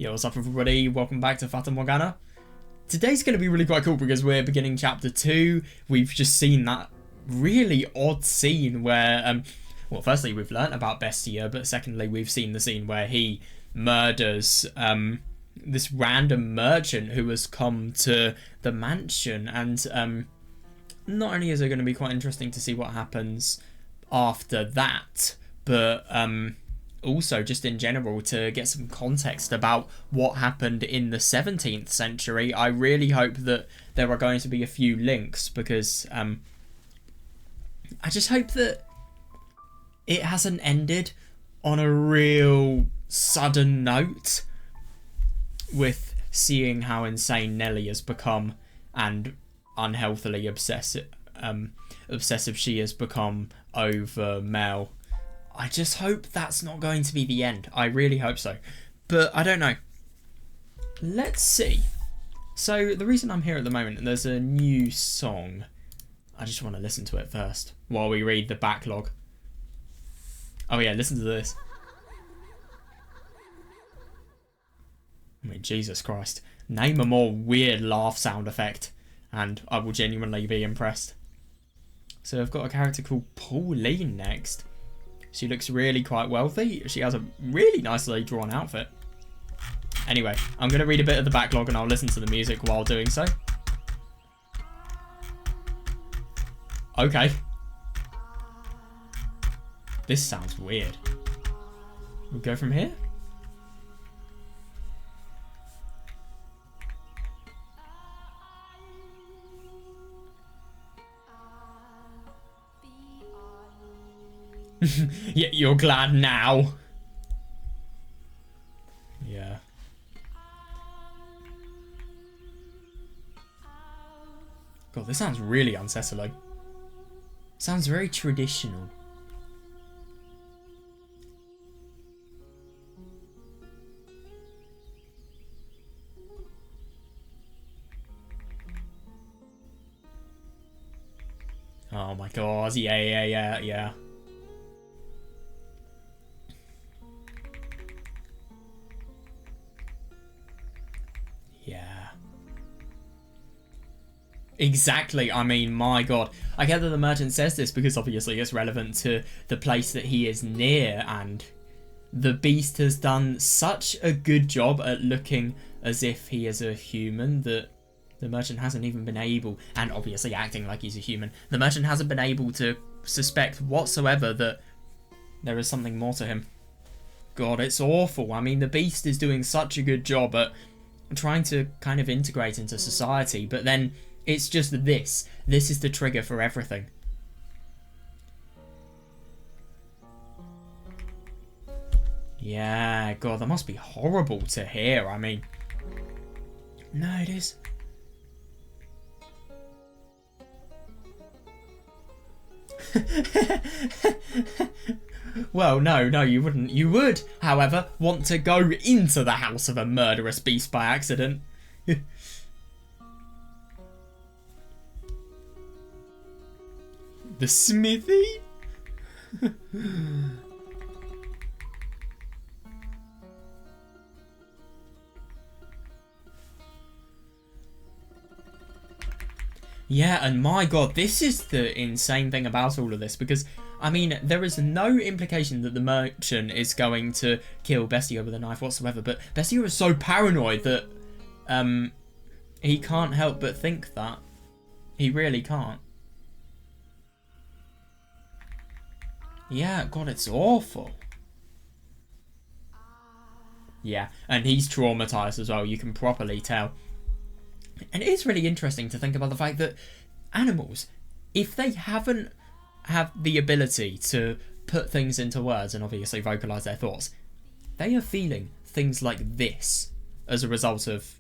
Yo, what's up everybody? Welcome back to Fata Morgana. Today's going to be really quite cool because we're beginning chapter 2. We've just seen that really odd scene where, well, firstly, we've learnt about Bestia, but secondly, we've seen the scene where he murders this random merchant who has come to the mansion. And not only is it going to be quite interesting to see what happens after that, but also just in general to get some context about what happened in the 17th century. I really hope that there are going to be a few links because I just hope that it hasn't ended on a real sudden note with seeing how insane Nelly has become and unhealthily obsessive she has become over Mel. I just hope that's not going to be the end. I really hope so. But I don't know. Let's see. So the reason I'm here at the moment, there's a new song. I just want to listen to it first while we read the backlog. Oh yeah, listen to this. I mean, Jesus Christ. Name a more weird laugh sound effect and I will genuinely be impressed. So I've got a character called Pauline next. She looks really quite wealthy. She has a really nicely drawn outfit. Anyway, I'm going to read a bit of the backlog and I'll listen to the music while doing so. Okay. This sounds weird. We'll go from here. Yeah, you're glad now. Yeah. God, this sounds really unsettling. Sounds very traditional. Oh my God, yeah. Yeah. Exactly. I mean, my God. I get that the merchant says this because obviously it's relevant to the place that he is near, and the beast has done such a good job at looking as if he is a human that the merchant hasn't even been able, and obviously acting like he's a human, the merchant hasn't been able to suspect whatsoever that there is something more to him. God, it's awful. I mean, the beast is doing such a good job at trying to kind of integrate into society, but then it's just this. This is the trigger for everything. Yeah, God, that must be horrible to hear. I mean, no, it is. Well, no, you wouldn't. You would, however, want to go into the house of a murderous beast by accident. The smithy? Yeah, and my God, this is the insane thing about all of this, because, I mean, there is no implication that the merchant is going to kill Bestia with a knife whatsoever, but Bestia is so paranoid that he can't help but think that. He really can't. Yeah, God, it's awful. Yeah, and he's traumatized as well, you can properly tell. And it is really interesting to think about the fact that animals, if they haven't have the ability to put things into words and obviously vocalize their thoughts, they are feeling things like this as a result of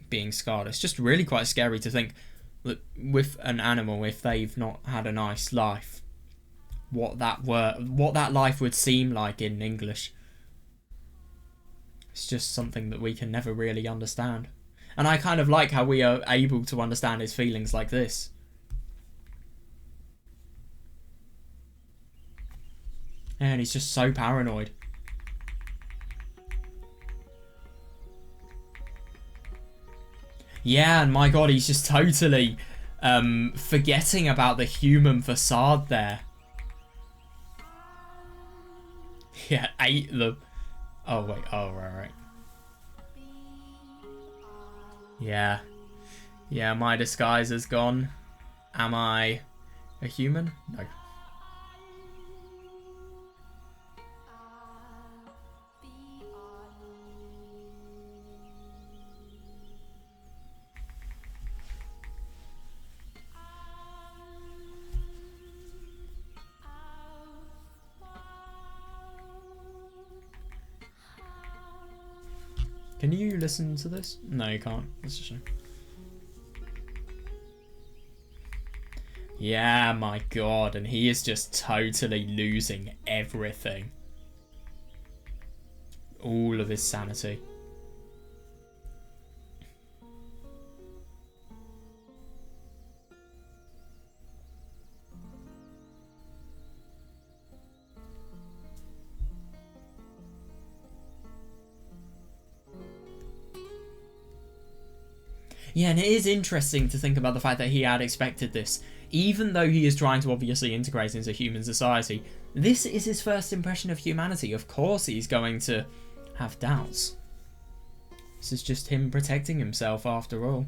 being scarred. It's just really quite scary to think that with an animal, if they've not had a nice life, what that life would seem like in English. It's just something that we can never really understand. And I kind of like how we are able to understand his feelings like this. And he's just so paranoid. Yeah, and my god, he's just totally forgetting about the human facade there. Yeah, ate them. Oh, wait. Oh, right. Yeah. Yeah, my disguise is gone. Am I a human? No. Can you listen to this? No, you can't. That's a shame. Yeah, my god, and he is just totally losing everything. All of his sanity. Yeah, and it is interesting to think about the fact that he had expected this. Even though he is trying to obviously integrate into human society, this is his first impression of humanity. Of course he's going to have doubts. This is just him protecting himself after all.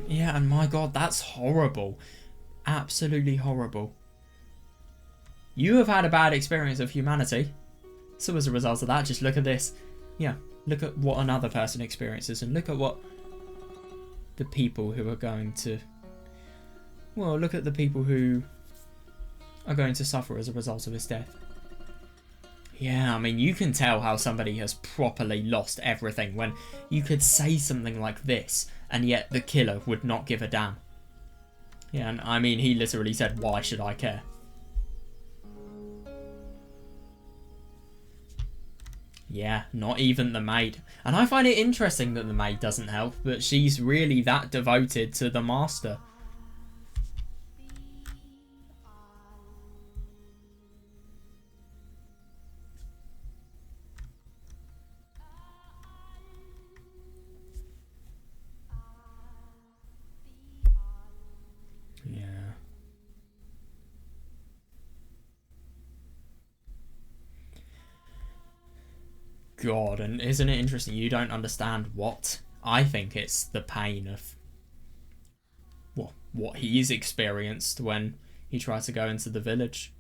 Yeah, and my god, that's horrible. Absolutely horrible. You have had a bad experience of humanity. So as a result of that, just look at this. Yeah, look at what another person experiences and look at what the people who are going to... Well, look at the people who are going to suffer as a result of his death. Yeah, I mean, you can tell how somebody has properly lost everything when you could say something like this and yet the killer would not give a damn. Yeah, and I mean, he literally said, why should I care? Yeah, not even the maid. And I find it interesting that the maid doesn't help, but she's really that devoted to the master. Yeah. God, and isn't it interesting? You don't understand what I think it's the pain of what he's experienced when he tries to go into the village.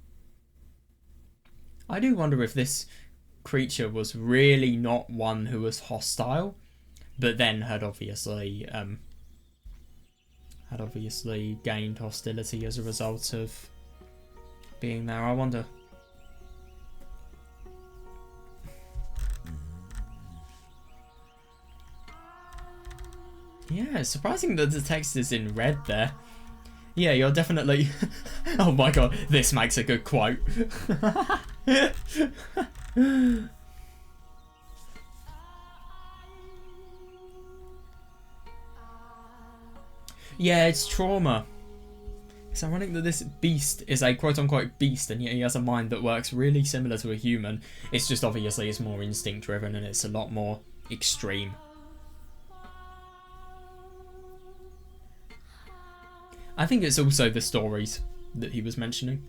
I do wonder if this creature was really not one who was hostile, but then had obviously gained hostility as a result of being there. I wonder. Yeah, it's surprising that the text is in red there. Yeah, you're definitely... Oh my god, this makes a good quote. Yeah, it's trauma. It's ironic that this beast is a quote-unquote beast, and yet he has a mind that works really similar to a human. It's just obviously it's more instinct-driven and it's a lot more extreme. I think it's also the stories that he was mentioning.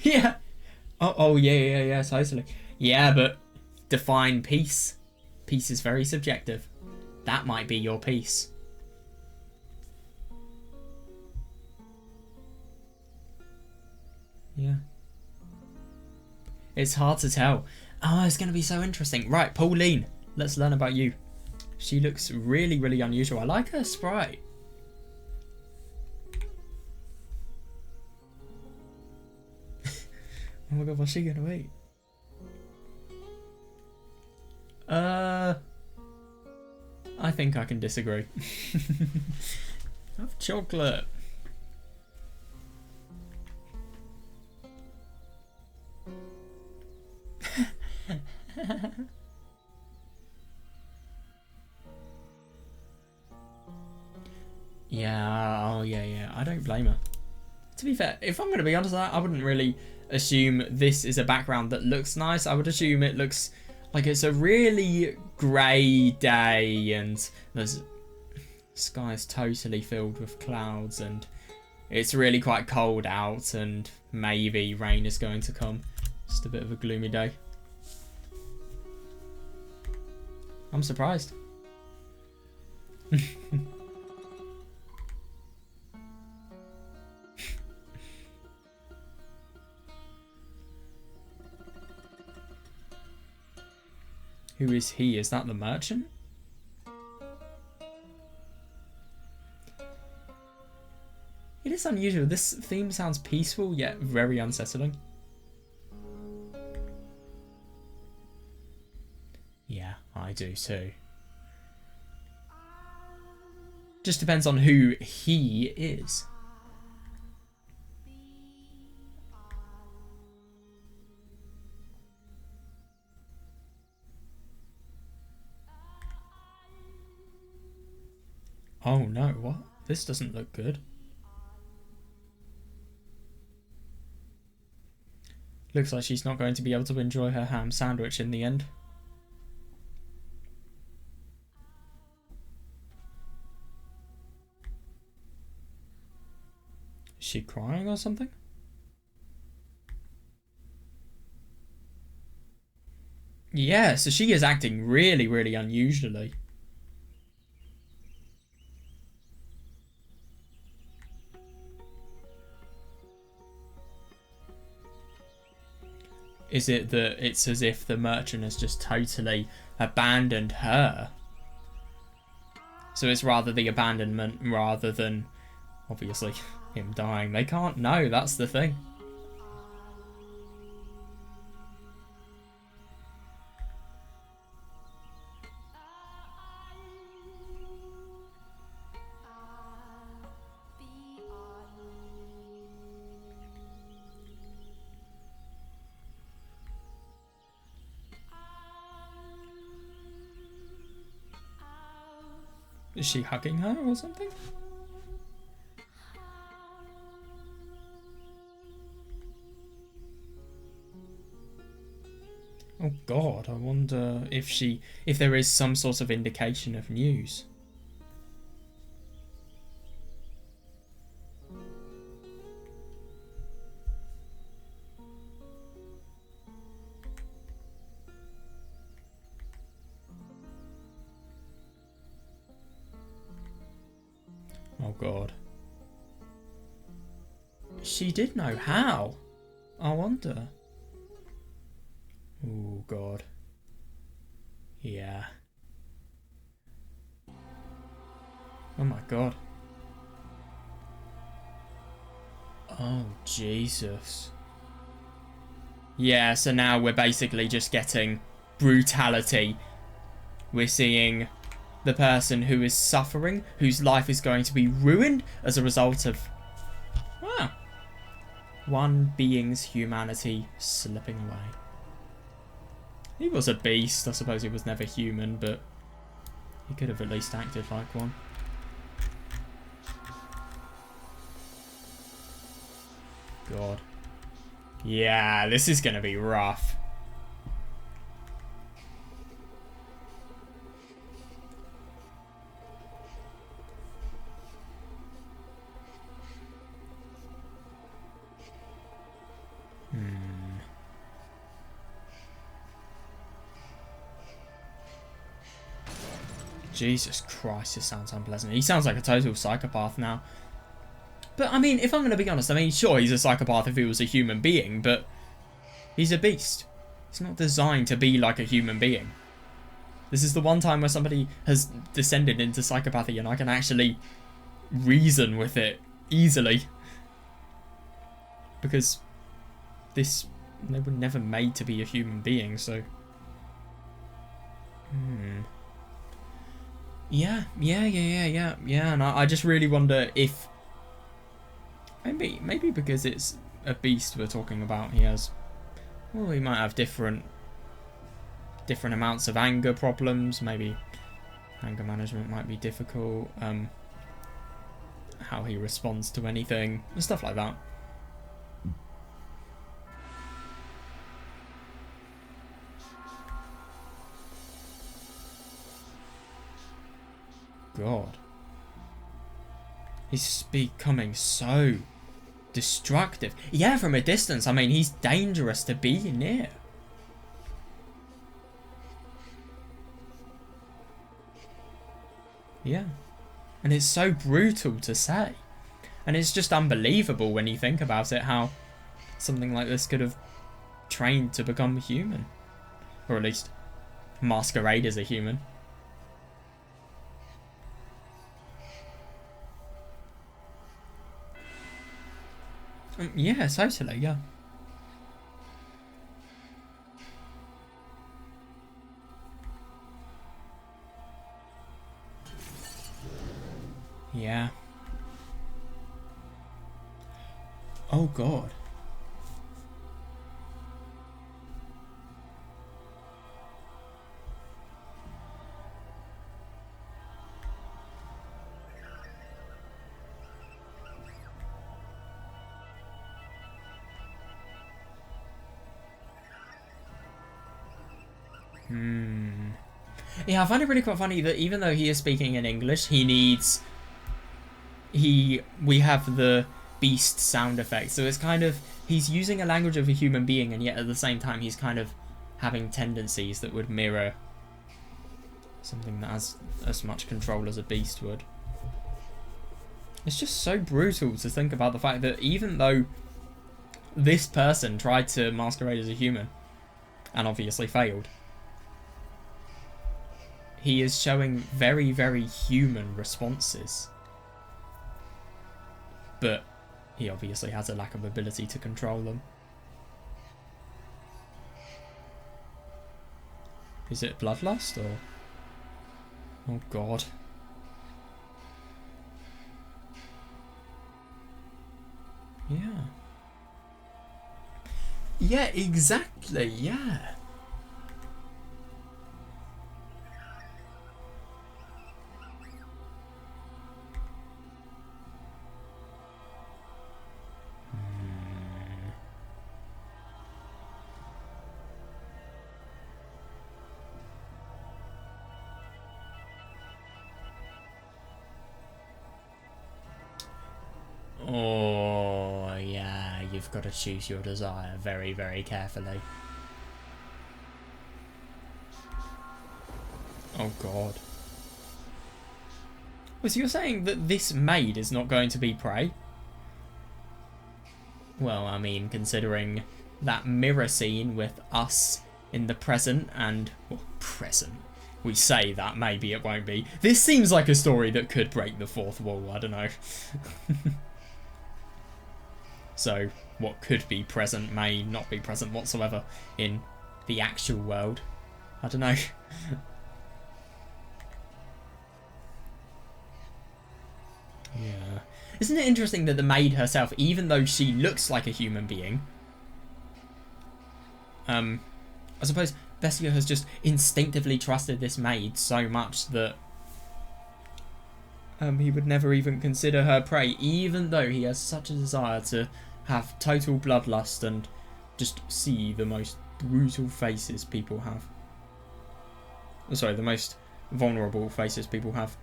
Yeah. Oh yeah, totally. Yeah, but define peace. Peace is very subjective. That might be your peace. Yeah. It's hard to tell. Oh, it's going to be so interesting. Right, Pauline, let's learn about you. She looks really, really unusual. I like her sprite. Oh my god, what's she going to eat? think I can disagree. Have chocolate. Yeah, oh yeah. I don't blame her. To be fair, if I'm going to be honest, I wouldn't really assume this is a background that looks nice. I would assume it looks like it's a really grey day and the sky's totally filled with clouds and it's really quite cold out and maybe rain is going to come. Just a bit of a gloomy day. I'm surprised. Who is he? Is that the merchant? It is unusual. This theme sounds peaceful yet very unsettling. Yeah, I do too. Just depends on who he is. Oh no, what? This doesn't look good. Looks like she's not going to be able to enjoy her ham sandwich in the end. Is she crying or something? Yeah, so she is acting really, really unusually. Is it that it's as if the merchant has just totally abandoned her? So it's rather the abandonment rather than, obviously, him dying. They can't know, that's the thing. Is she hugging her or something? Oh god, I wonder if there is some sort of indication of news. Oh god. She did know how. I wonder. Oh god. Yeah. Oh my god. Oh Jesus. Yeah, so now we're basically just getting brutality. We're seeing the person who is suffering, whose life is going to be ruined as a result of one being's humanity slipping away. He was a beast. I suppose he was never human, but he could have at least acted like one. God. Yeah, this is going to be rough. Jesus Christ, this sounds unpleasant. He sounds like a total psychopath now. But, I mean, if I'm going to be honest, I mean, sure, he's a psychopath if he was a human being, but he's a beast. He's not designed to be like a human being. This is the one time where somebody has descended into psychopathy and I can actually reason with it easily. Because they were never made to be a human being, so... Yeah. And I just really wonder if maybe because it's a beast we're talking about, he might have different amounts of anger problems. Maybe anger management might be difficult. How he responds to anything and stuff like that. God. He's becoming so destructive. Yeah, from a distance. I mean, he's dangerous to be near. Yeah. And it's so brutal to say. And it's just unbelievable when you think about it, how something like this could have trained to become human. Or at least masquerade as a human. Yeah, totally, yeah. Yeah. Oh, God. Yeah, I find it really quite funny that even though he is speaking in English, we have the beast sound effect. So it's kind of, he's using a language of a human being, and yet at the same time he's kind of having tendencies that would mirror something that has as much control as a beast would. It's just so brutal to think about the fact that even though this person tried to masquerade as a human and obviously failed, he is showing very, very human responses. But he obviously has a lack of ability to control them. Is it bloodlust or... Oh, God. Yeah. Yeah, exactly, yeah. Oh, yeah, you've got to choose your desire very, very carefully. Oh, God. Well, so you're saying that this maid is not going to be prey? Well, I mean, considering that mirror scene with us in the present and... Well, present. We say that, maybe it won't be. This seems like a story that could break the fourth wall, I don't know. So, what could be present may not be present whatsoever in the actual world. I don't know. Yeah. Isn't it interesting that the maid herself, even though she looks like a human being, I suppose Bestia has just instinctively trusted this maid so much that he would never even consider her prey, even though he has such a desire to have total bloodlust and just see the most brutal faces people have. Sorry, the most vulnerable faces people have.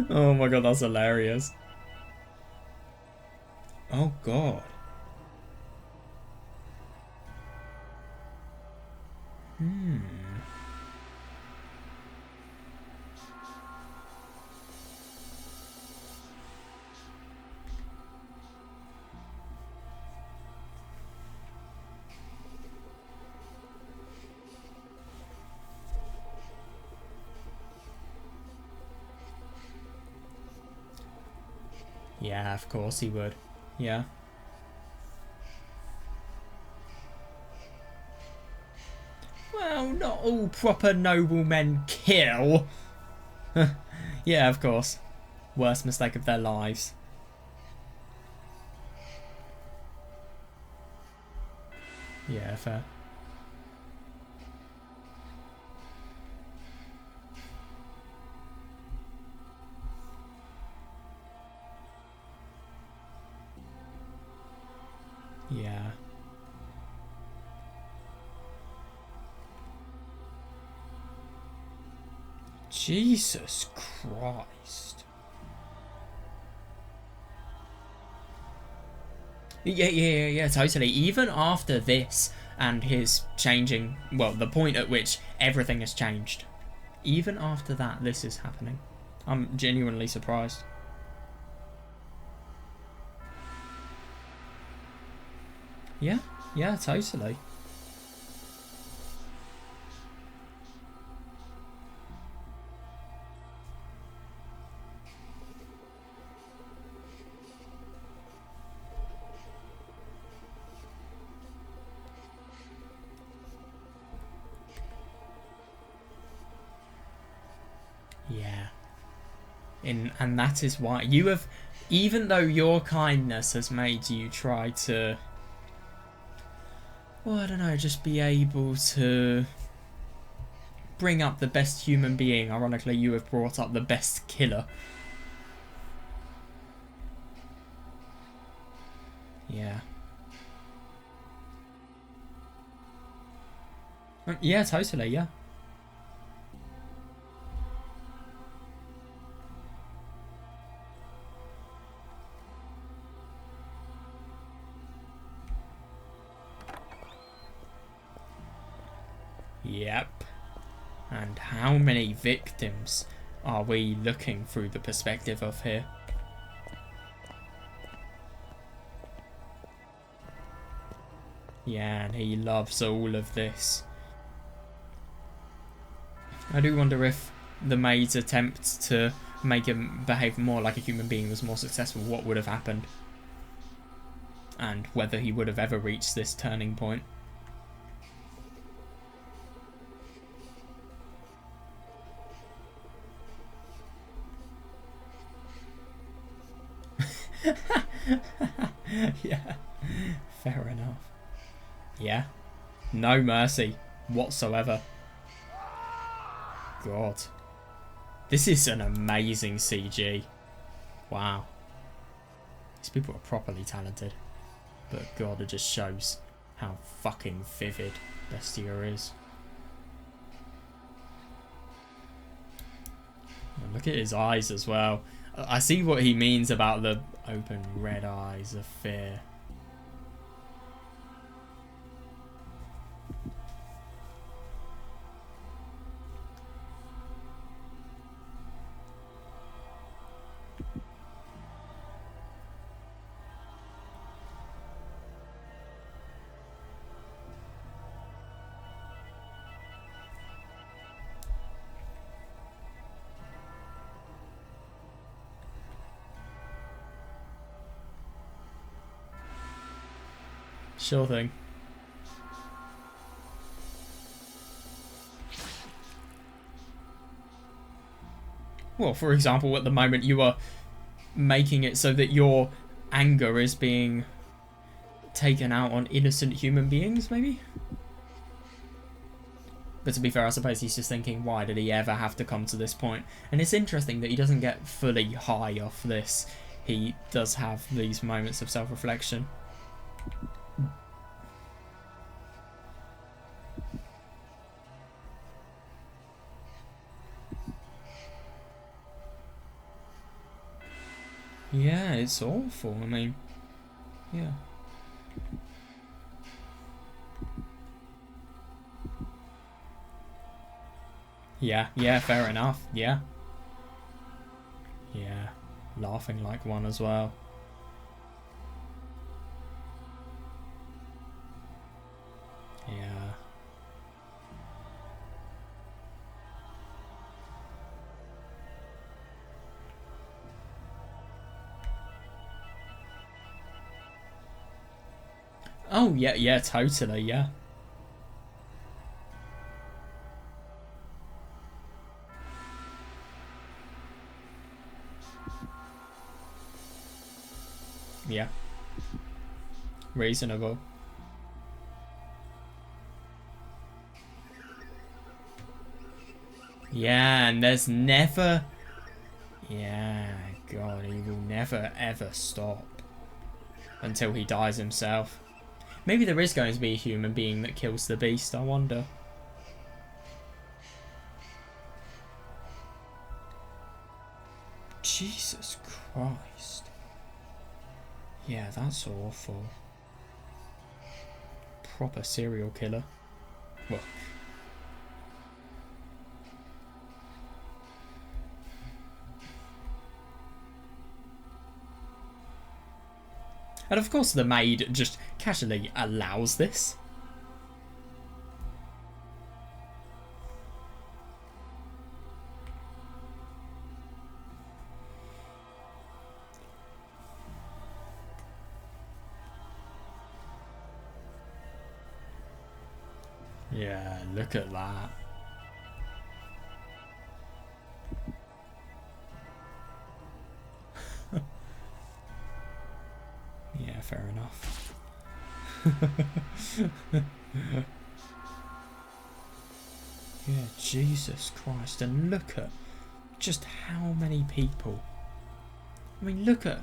Oh my god, that's hilarious. Oh god. Yeah, of course he would. Yeah. Well, not all proper noblemen kill. Yeah, of course. Worst mistake of their lives. Yeah, fair. Yeah. Jesus Christ. Yeah, totally. Even after this and his changing, well, the point at which everything has changed. Even after that, this is happening. I'm genuinely surprised. Yeah, totally. Yeah. And that is why you have, even though your kindness has made you try to, well, I don't know, just be able to bring up the best human being. Ironically, you have brought up the best killer. Yeah. Yeah, totally, yeah. Yep. And how many victims are we looking through the perspective of here? Yeah, and he loves all of this. I do wonder if the maid's attempt to make him behave more like a human being was more successful, what would have happened? And whether he would have ever reached this turning point. Yeah, fair enough. Yeah, no mercy whatsoever. God. This is an amazing CG. Wow. These people are properly talented. But God, it just shows how fucking vivid Bestia is. Look at his eyes as well. I see what he means about the open red eyes of fear. Sure thing. Well, for example, at the moment you are making it so that your anger is being taken out on innocent human beings, maybe? But to be fair, I suppose he's just thinking, why did he ever have to come to this point? And it's interesting that he doesn't get fully high off this. He does have these moments of self-reflection. Yeah, it's awful. I mean, yeah. Yeah, fair enough. Yeah. Yeah. Laughing like one as well. Yeah. Oh, yeah, totally, yeah. reasonable. Yeah, and there's never... Yeah, God, he will never ever stop. Until he dies himself. Maybe there is going to be a human being that kills the beast, I wonder. Jesus Christ. Yeah, that's awful. Proper serial killer. Well... And of course the maid just casually allows this. Yeah, look at that. Yeah, fair enough. Yeah, Jesus Christ. And look at just how many people. I mean, look at...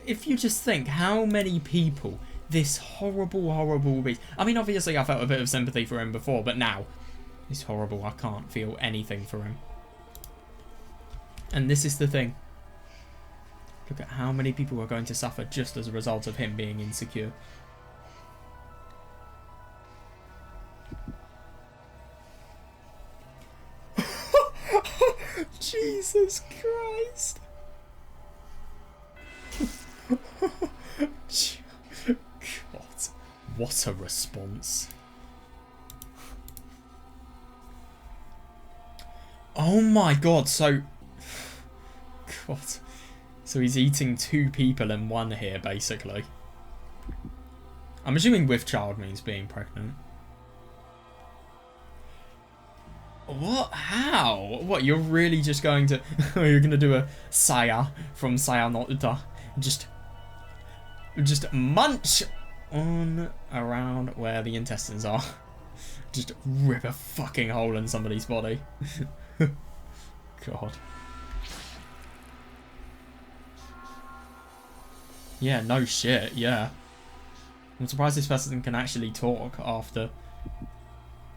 If you just think how many people this horrible, horrible beast... I mean, obviously I felt a bit of sympathy for him before, but now it's horrible. I can't feel anything for him. And this is the thing. Look at how many people are going to suffer just as a result of him being insecure. Jesus Christ. God, what a response. Oh my God, so... God. So he's eating 2 people in one here, basically. I'm assuming with child means being pregnant. What? How? What, you're really just going to... you're going to do a saya from Sayonota. Just munch on around where the intestines are. Just rip a fucking hole in somebody's body. God. Yeah, no shit, yeah. I'm surprised this person can actually talk after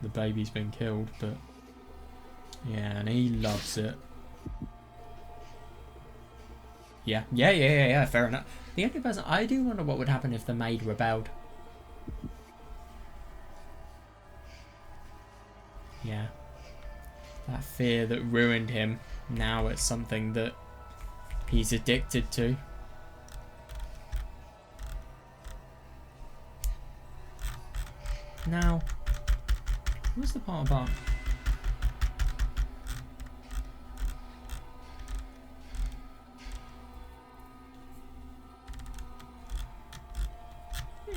the baby's been killed, but... Yeah, and he loves it. Yeah, fair enough. The only person... I do wonder what would happen if the maid rebelled. Yeah. That fear that ruined him, now it's something that he's addicted to. Now, what's the part about?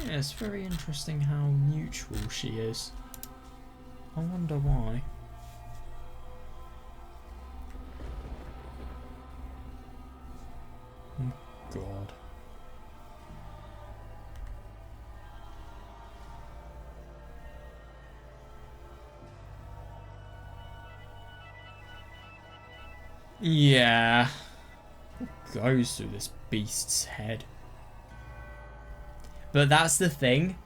Yeah, it's very interesting how neutral she is. I wonder why. Oh, God. Yeah. What goes through this beast's head? But that's the thing.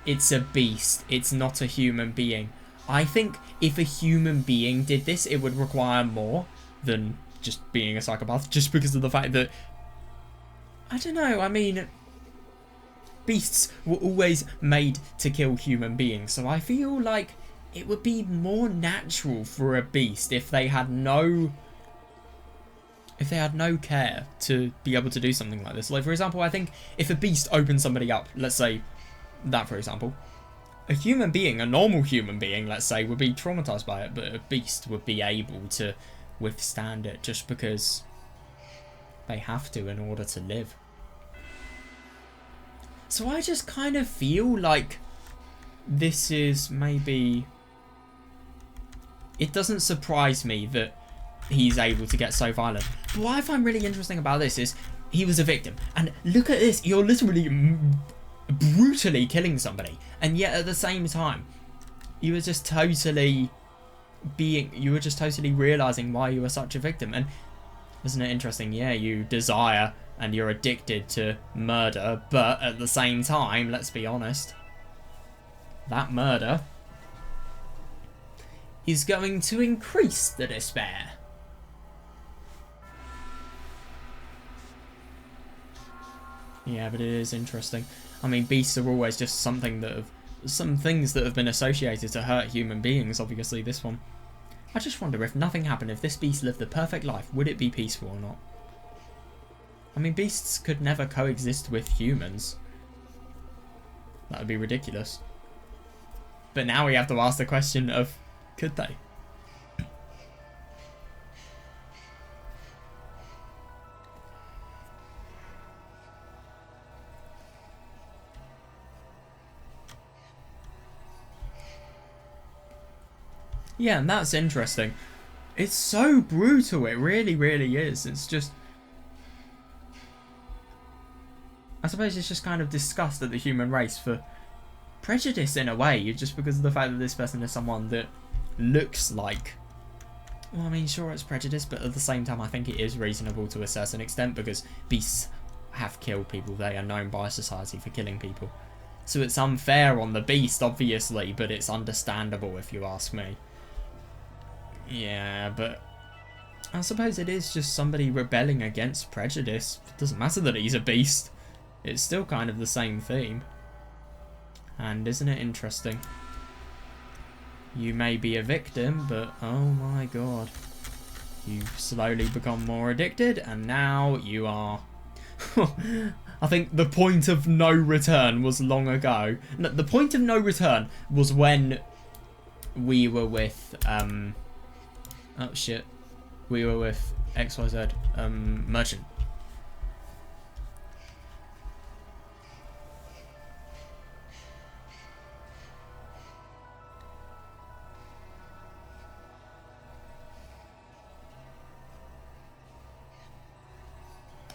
It's a beast. It's not a human being. I think if a human being did this, it would require more than just being a psychopath. Just because of the fact that... I don't know. I mean... Beasts were always made to kill human beings. So I feel like it would be more natural for a beast if they had no... If they had no care to be able to do something like this. Like, for example, I think if a beast opened somebody up, let's say that, for example, a human being, a normal human being, let's say, would be traumatized by it, but a beast would be able to withstand it just because they have to in order to live. So I just kind of feel like this is maybe... It doesn't surprise me that he's able to get so violent. But what I find really interesting about this is he was a victim. And look at this. You're literally brutally killing somebody, and yet at the same time you were just totally realizing why you were such a victim. And isn't it interesting? Yeah, you desire and you're addicted to murder, but at the same time, let's be honest, that murder is going to increase the despair. Yeah, but it is interesting. I mean, beasts are always just some things that have been associated to hurt human beings. Obviously, this one. I just wonder, if nothing happened, if this beast lived the perfect life, would it be peaceful or not? I mean, beasts could never coexist with humans. That would be ridiculous. But now we have to ask the question of, could they? Yeah, and that's interesting. It's so brutal, it really, really is. It's just... I suppose it's just kind of disgust at the human race for prejudice in a way, just because of the fact that this person is someone that looks like... Well, I mean, sure, it's prejudice, but at the same time, I think it is reasonable to a certain extent, because beasts have killed people. They are known by society for killing people. So it's unfair on the beast, obviously, but it's understandable if you ask me. Yeah, but I suppose it is just somebody rebelling against prejudice. It doesn't matter that he's a beast. It's still kind of the same theme. And isn't it interesting? You may be a victim, but oh my god. You've slowly become more addicted, and now you are... I think the point of no return was long ago. No, the point of no return was when we were with... oh shit. We were with XYZ merchant.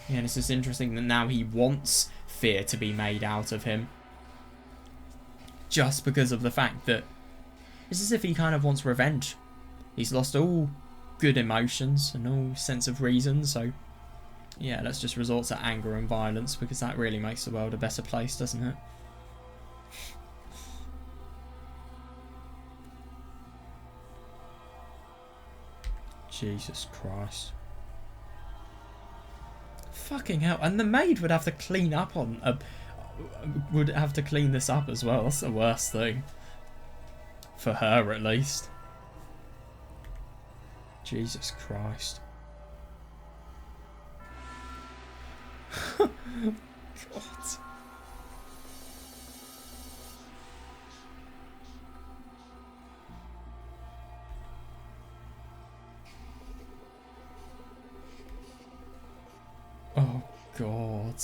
Yeah, and it's just interesting that now he wants fear to be made out of him. Just because of the fact that it's as if he kind of wants revenge. He's lost all good emotions and all sense of reason, so yeah, let's just resort to anger and violence, because that really makes the world a better place, doesn't it? Jesus Christ. Fucking hell. And the maid would have to clean up on... would have to clean this up as well. That's the worst thing. For her, at least. Jesus Christ. God. Oh, God.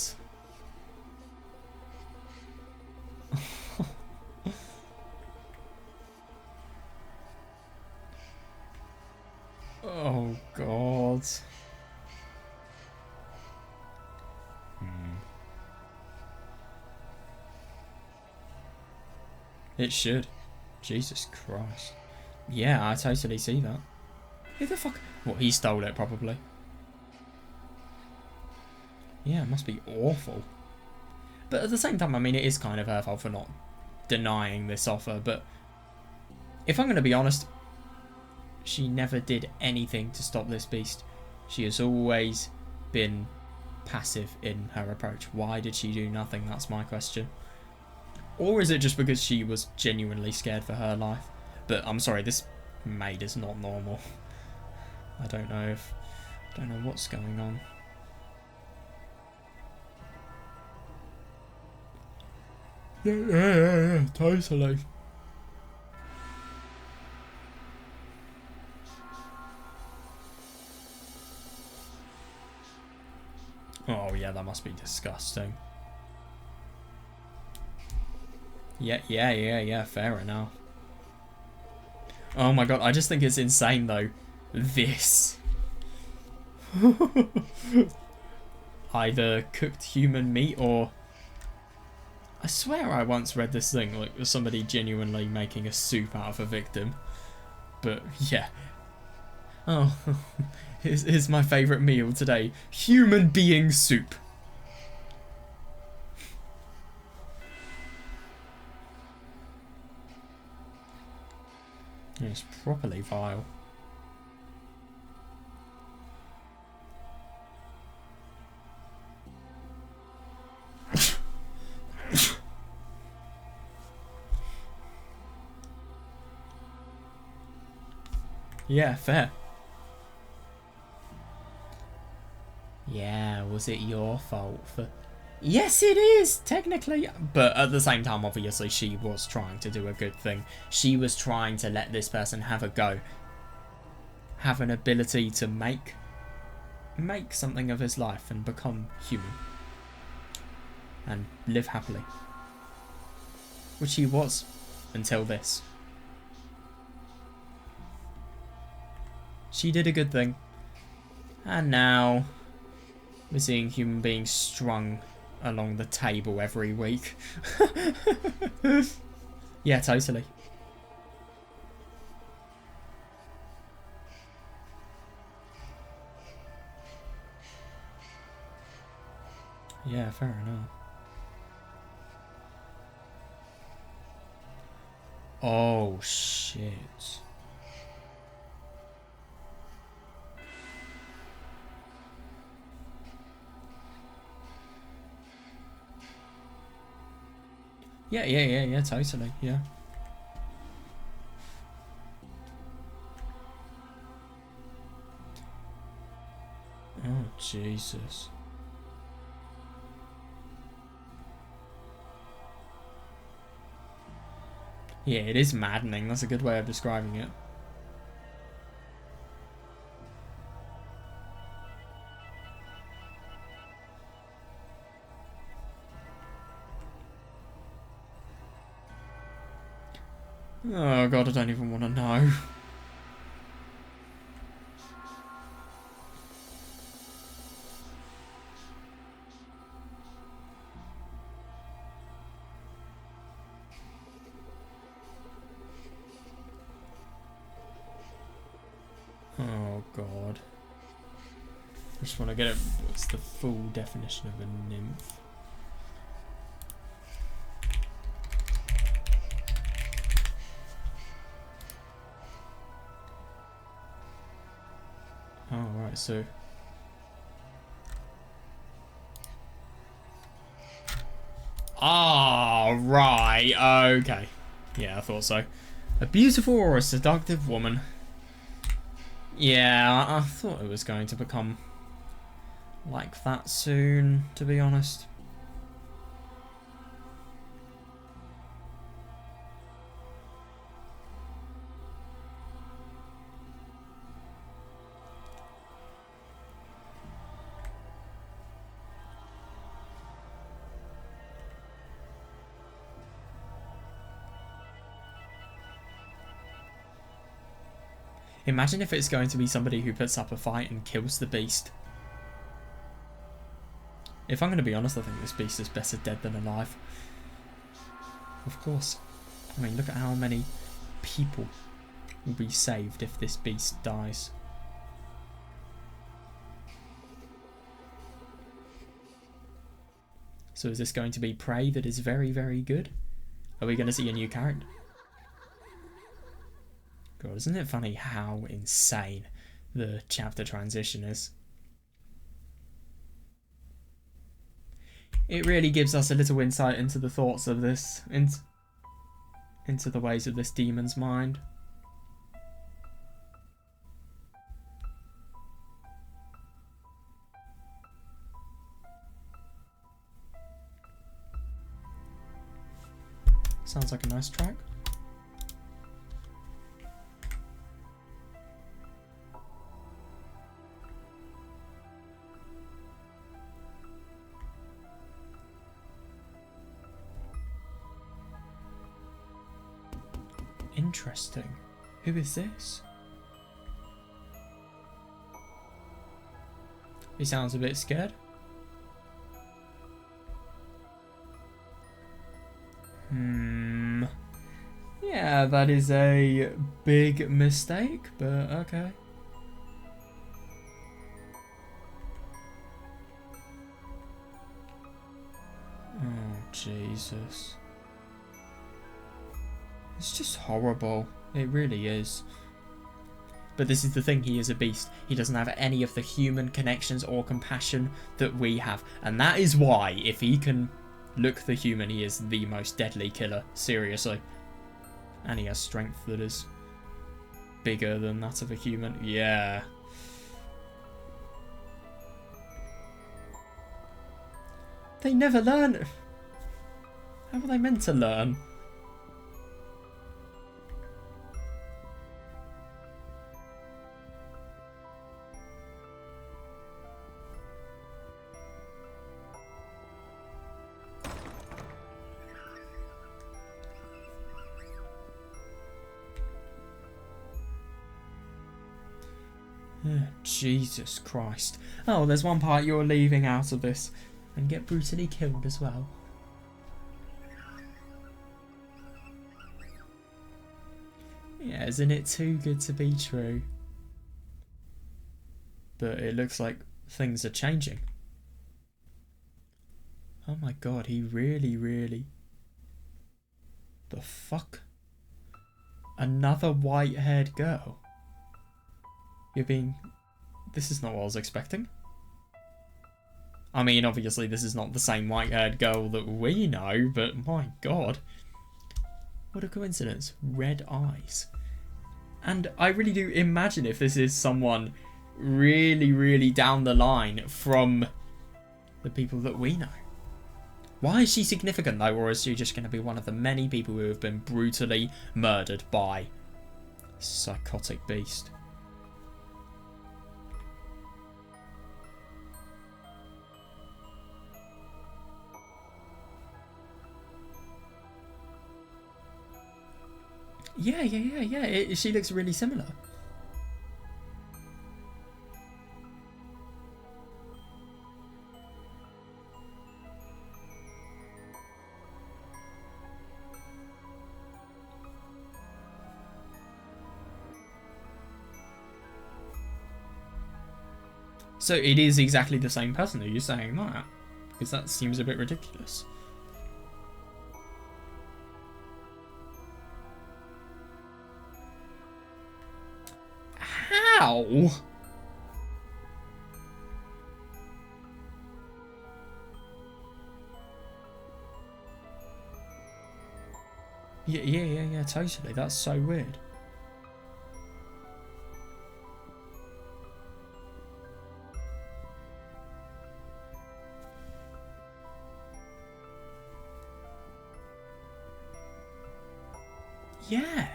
Oh, God. It should. Jesus Christ. Yeah, I totally see that. Who the fuck? What, he stole it, probably. Yeah, it must be awful. But at the same time, I mean, it is kind of her fault for not denying this offer, but if I'm going to be honest, she never did anything to stop this beast. She has always been passive in her approach. Why did she do nothing? That's my question. Or is it just because she was genuinely scared for her life? But I'm sorry, this maid is not normal. I don't know what's going on. Yeah, totally. Oh yeah, that must be disgusting. Yeah, fair enough. Oh my god, I just think it's insane though. This. Either cooked human meat or I swear I once read this thing, like somebody genuinely making a soup out of a victim. But yeah. Oh, here's my favourite meal today. Human being soup. It's properly vile. Yeah, fair. Yeah, was it your fault for... Yes, it is, technically. But at the same time, obviously, she was trying to do a good thing. She was trying to let this person have a go. Have an ability to make something of his life and become human. And live happily. Which he was, until this. She did a good thing. And now we're seeing human beings strung along the table every week. Yeah, totally. Yeah, fair enough. Oh, shit. Yeah, totally, yeah. Oh, Jesus. Yeah, it is maddening. That's a good way of describing it. Oh, God, I don't even want to know. Oh, God. I just want to get it. What's the full definition of a nymph? Oh, right, so... Ah, right, okay. Yeah, I thought so. A beautiful or a seductive woman. Yeah, I thought it was going to become like that soon, to be honest. Imagine if it's going to be somebody who puts up a fight and kills the beast. If I'm going to be honest, I think this beast is better dead than alive. Of course. I mean, look at how many people will be saved if this beast dies. So is this going to be prey that is very, very good? Are we going to see a new character? God, isn't it funny how insane the chapter transition is? It really gives us a little insight into the thoughts of this, into the ways of this demon's mind. Sounds like a nice track. Interesting. Who is this? He sounds a bit scared. Yeah, that is a big mistake, but okay. Oh, Jesus. It's just horrible. It really is. But this is the thing, he is a beast. He doesn't have any of the human connections or compassion that we have. And that is why, if he can look the human, he is the most deadly killer. Seriously. And he has strength that is bigger than that of a human. Yeah. They never learn. How are they meant to learn? Jesus Christ. Oh, there's one part you're leaving out of this. And get brutally killed as well. Yeah, isn't it too good to be true? But it looks like things are changing. Oh my god, he really... The fuck? Another white-haired girl? You're being... This is not what I was expecting. I mean, obviously this is not the same white-haired girl that we know, but my god. What a coincidence. Red eyes. And I really do imagine if this is someone really down the line from the people that we know. Why is she significant though, or is she just going to be one of the many people who have been brutally murdered by psychotic beast? Yeah. She looks really similar. So it is exactly the same person. Are you saying that? Because that seems a bit ridiculous. How? Yeah, totally. That's so weird. Yeah.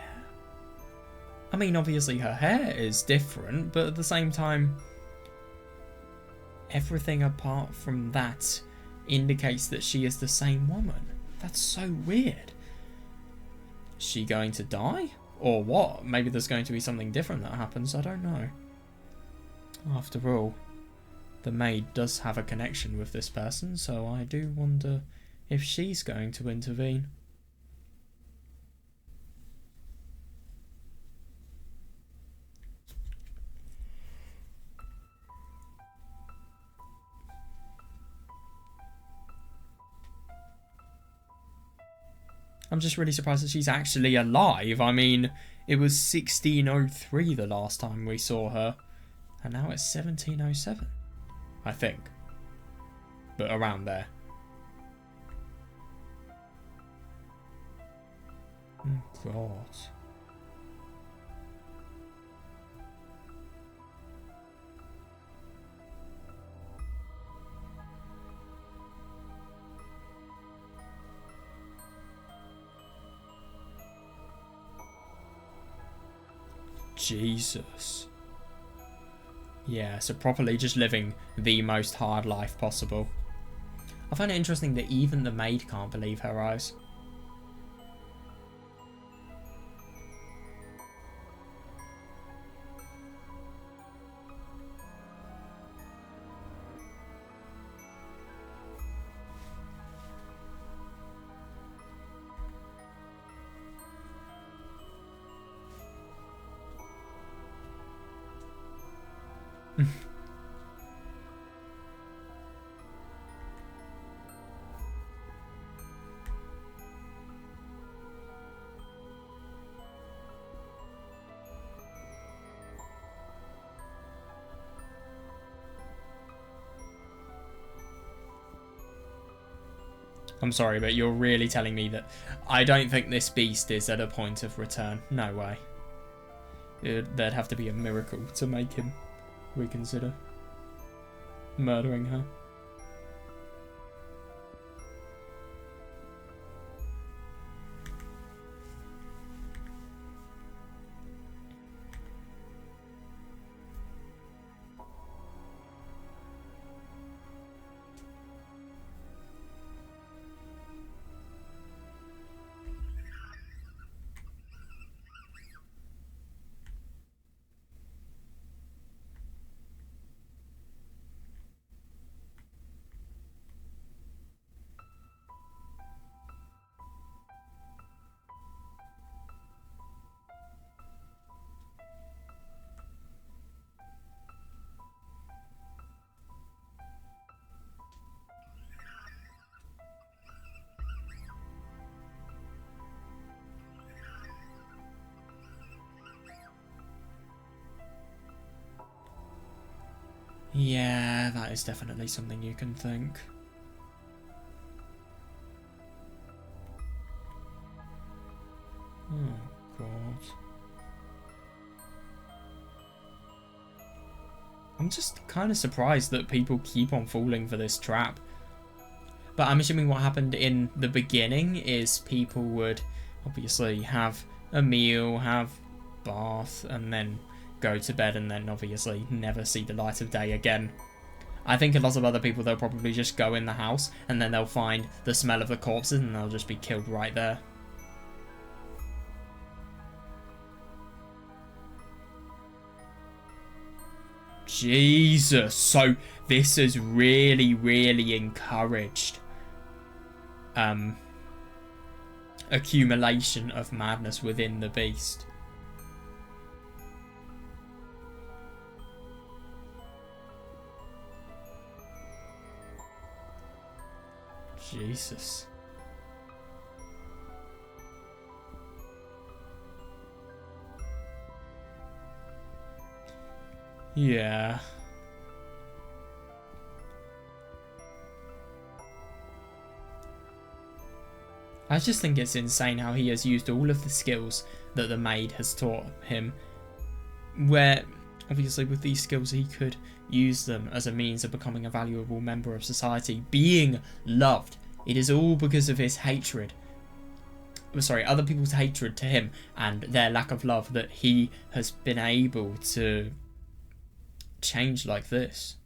I mean, obviously her hair is different, but at the same time, everything apart from that indicates that she is the same woman. That's so weird. Is she going to die? Or what? Maybe there's going to be something different that happens. I don't know. After all, the maid does have a connection with this person, so I do wonder if she's going to intervene. I'm just really surprised that she's actually alive. I mean, it was 1603 the last time we saw her. And now it's 1707. I think. But around there. Oh, God. Jesus. Yeah, so properly just living the most hard life possible. I find it interesting that even the maid can't believe her eyes. I'm sorry, but you're really telling me that I don't think this beast is at a point of return. No way. There'd have to be a miracle to make him reconsider murdering her. Yeah, that is definitely something you can think. Oh, God. I'm just kind of surprised that people keep on falling for this trap. But I'm assuming what happened in the beginning is people would obviously have a meal, have bath, and then go to bed, and then obviously never see the light of day again. I think a lot of other people, they'll probably just go in the house and then they'll find the smell of the corpses and they'll just be killed right there. Jesus, so this has really, really encouraged accumulation of madness within the beast. Jesus. Yeah. I just think it's insane how he has used all of the skills that the maid has taught him, where obviously with these skills he could use them as a means of becoming a valuable member of society, being loved. It is all because of his hatred. Sorry, other people's hatred to him and their lack of love that he has been able to change like this.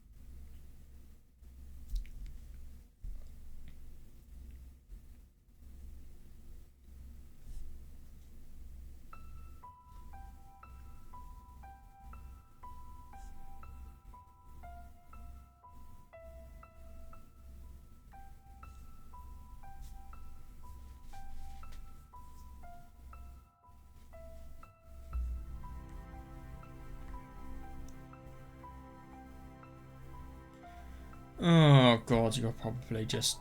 Oh God, you're probably just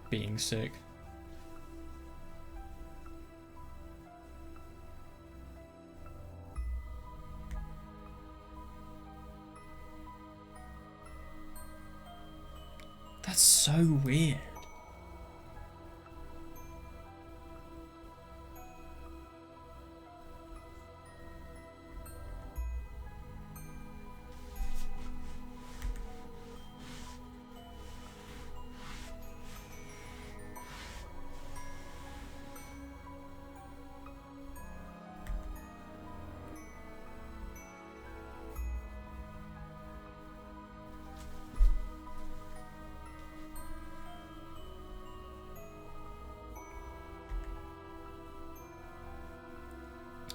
being sick. That's so weird.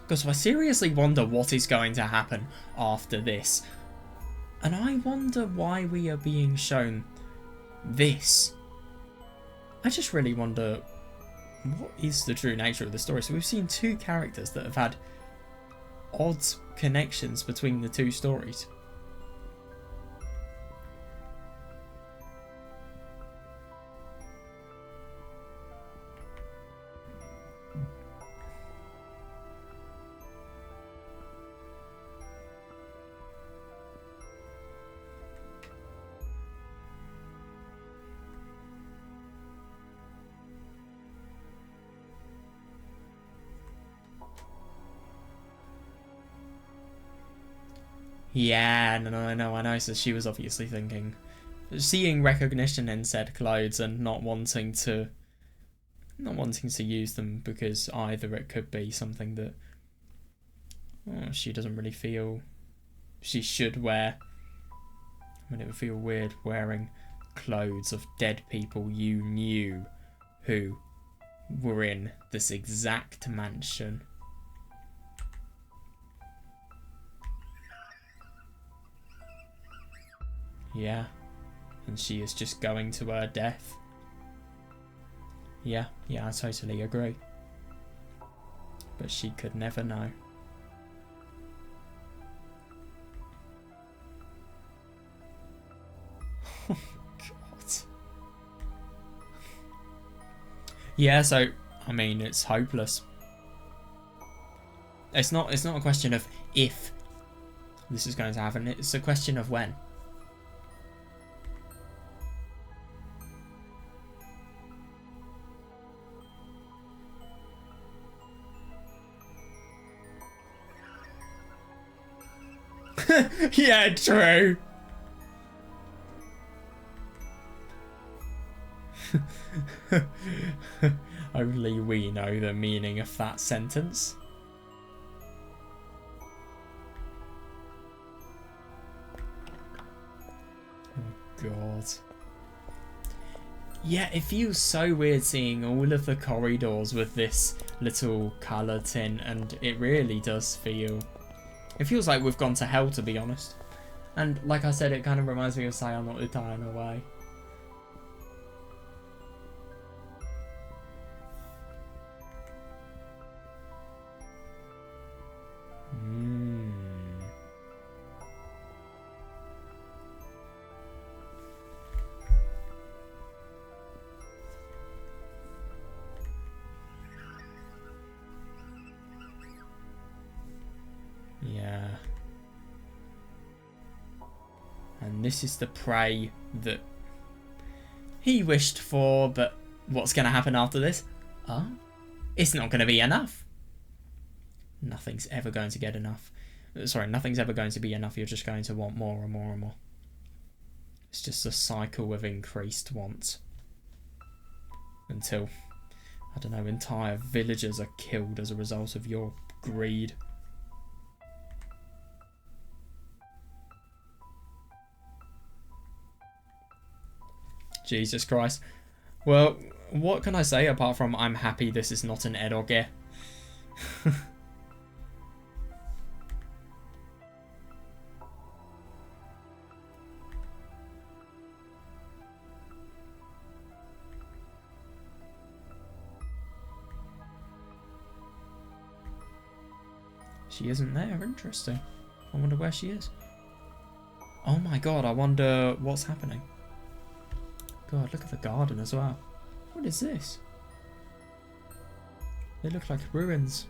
Because I seriously wonder what is going to happen after this. And I wonder why we are being shown this. I just really wonder what is the true nature of the story. So we've seen two characters that have had odd connections between the two stories. Yeah, no, I know. So she was obviously thinking, seeing recognition in said clothes and not wanting to use them because either it could be something that she doesn't really feel she should wear. I mean, it would feel weird wearing clothes of dead people you knew who were in this exact mansion. Yeah, and she is just going to her death. Yeah, I totally agree. But she could never know. Oh, God. Yeah, so, I mean, it's hopeless. It's not a question of if this is going to happen, it's a question of when. Yeah, true. Only we know the meaning of that sentence. Oh, God. Yeah, it feels so weird seeing all of the corridors with this little colour tint, and it really does feel... It feels like we've gone to hell, to be honest. And like I said, it kind of reminds me of Say I'm Not Utai in a way. Yeah. And this is the prey that he wished for, but what's going to happen after this? Oh, it's not going to be enough. Nothing's ever going to get enough. Sorry, nothing's ever going to be enough. You're just going to want more and more and more. It's just a cycle of increased wants. Until, I don't know, entire villagers are killed as a result of your greed. Jesus Christ. Well, what can I say apart from I'm happy this is not an edoge? She isn't there. Interesting. I wonder where she is. Oh my God, I wonder what's happening. God, look at the garden as well. What is this? They look like ruins.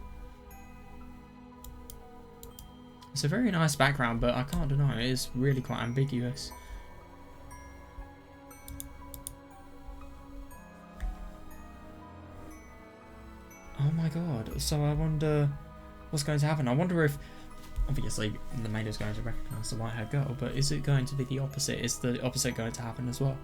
It's a very nice background, but I can't deny it is really quite ambiguous. Oh my God, so I wonder what's going to happen. I wonder if, obviously, the maid is going to recognise the white-haired girl, but is it going to be the opposite? Is the opposite going to happen as well?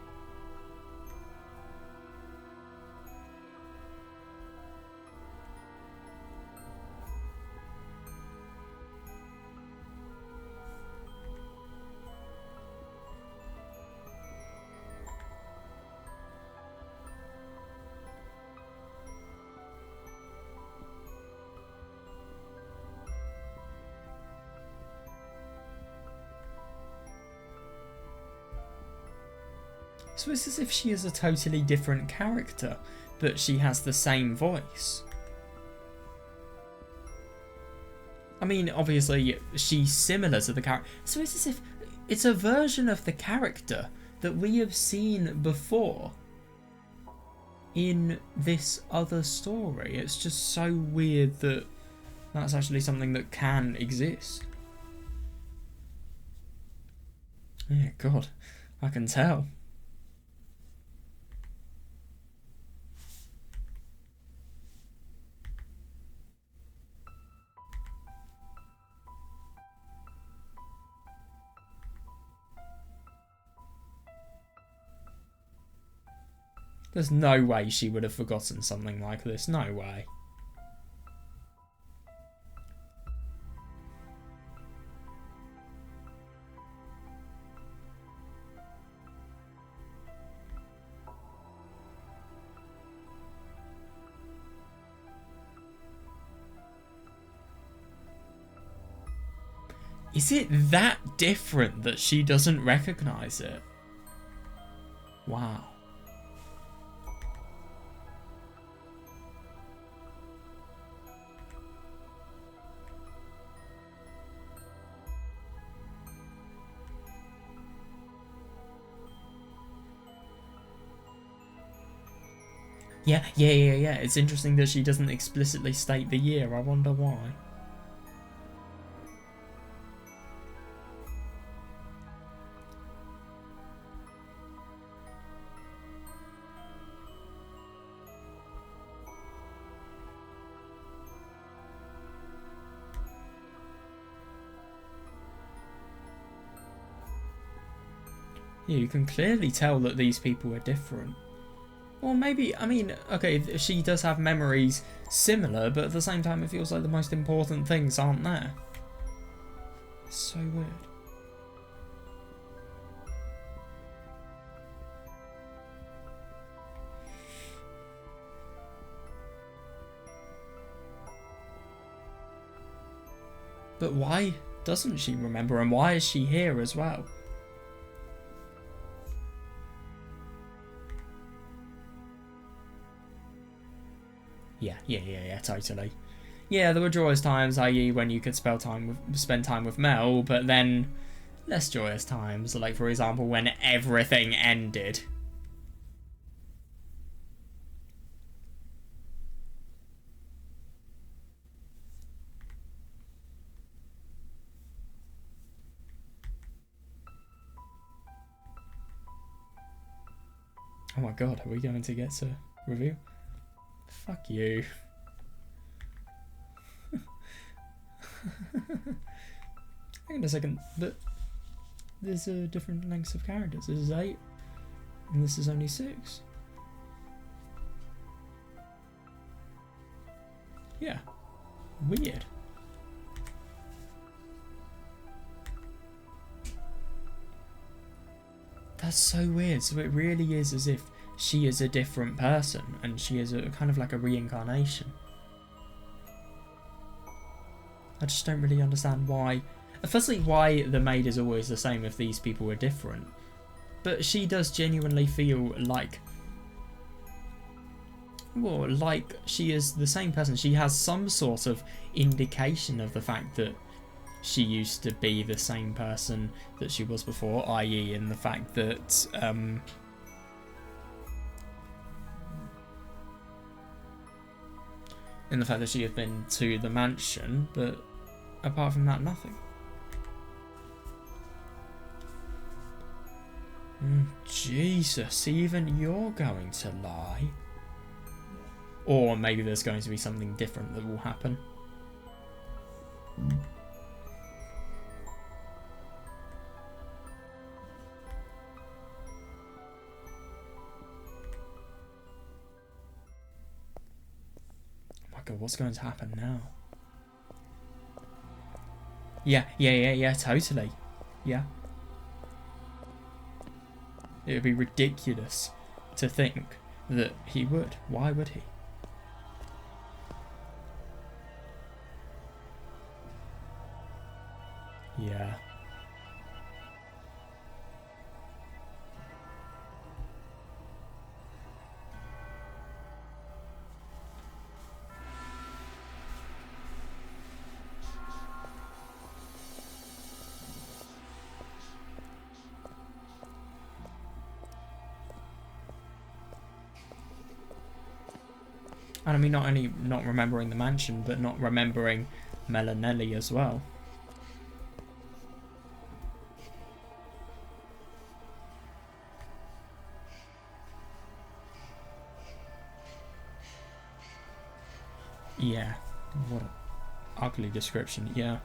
So it's as if she is a totally different character, but she has the same voice. I mean, obviously, she's similar to the character. So it's as if it's a version of the character that we have seen before in this other story. It's just so weird that that's actually something that can exist. Yeah, God, I can tell. There's no way she would have forgotten something like this. No way. Is it that different that she doesn't recognize it? Wow. Yeah. It's interesting that she doesn't explicitly state the year. I wonder why. Yeah, you can clearly tell that these people are different. Or maybe, I mean, okay, she does have memories similar, but at the same time it feels like the most important things aren't there. It's so weird. But why doesn't she remember, and why is she here as well? Yeah, totally. Yeah, there were joyous times, i.e. when you could spend time with Mel, but then less joyous times, like for example when everything ended. Oh my god, are we going to get to review? Fuck you. Hang on a second, but there's different lengths of characters. This is 8, and this is only 6. Yeah, weird. That's so weird. So it really is as if she is a different person, and she is a kind of like a reincarnation. I just don't really understand why. Firstly, why the maid is always the same if these people are different. But she does genuinely feel like, well, like she is the same person. She has some sort of indication of the fact that she used to be the same person that she was before, i.e. in the fact that she had been to the mansion, but apart from that, nothing. Jesus, even you're going to lie. Or maybe there's going to be something different that will happen. Oh my god, what's going to happen now? Yeah, totally. Yeah. It would be ridiculous to think that he would. Why would he? Yeah. And I mean, not only not remembering the mansion, but not remembering Melanelli as well. Yeah. What an ugly description, yeah.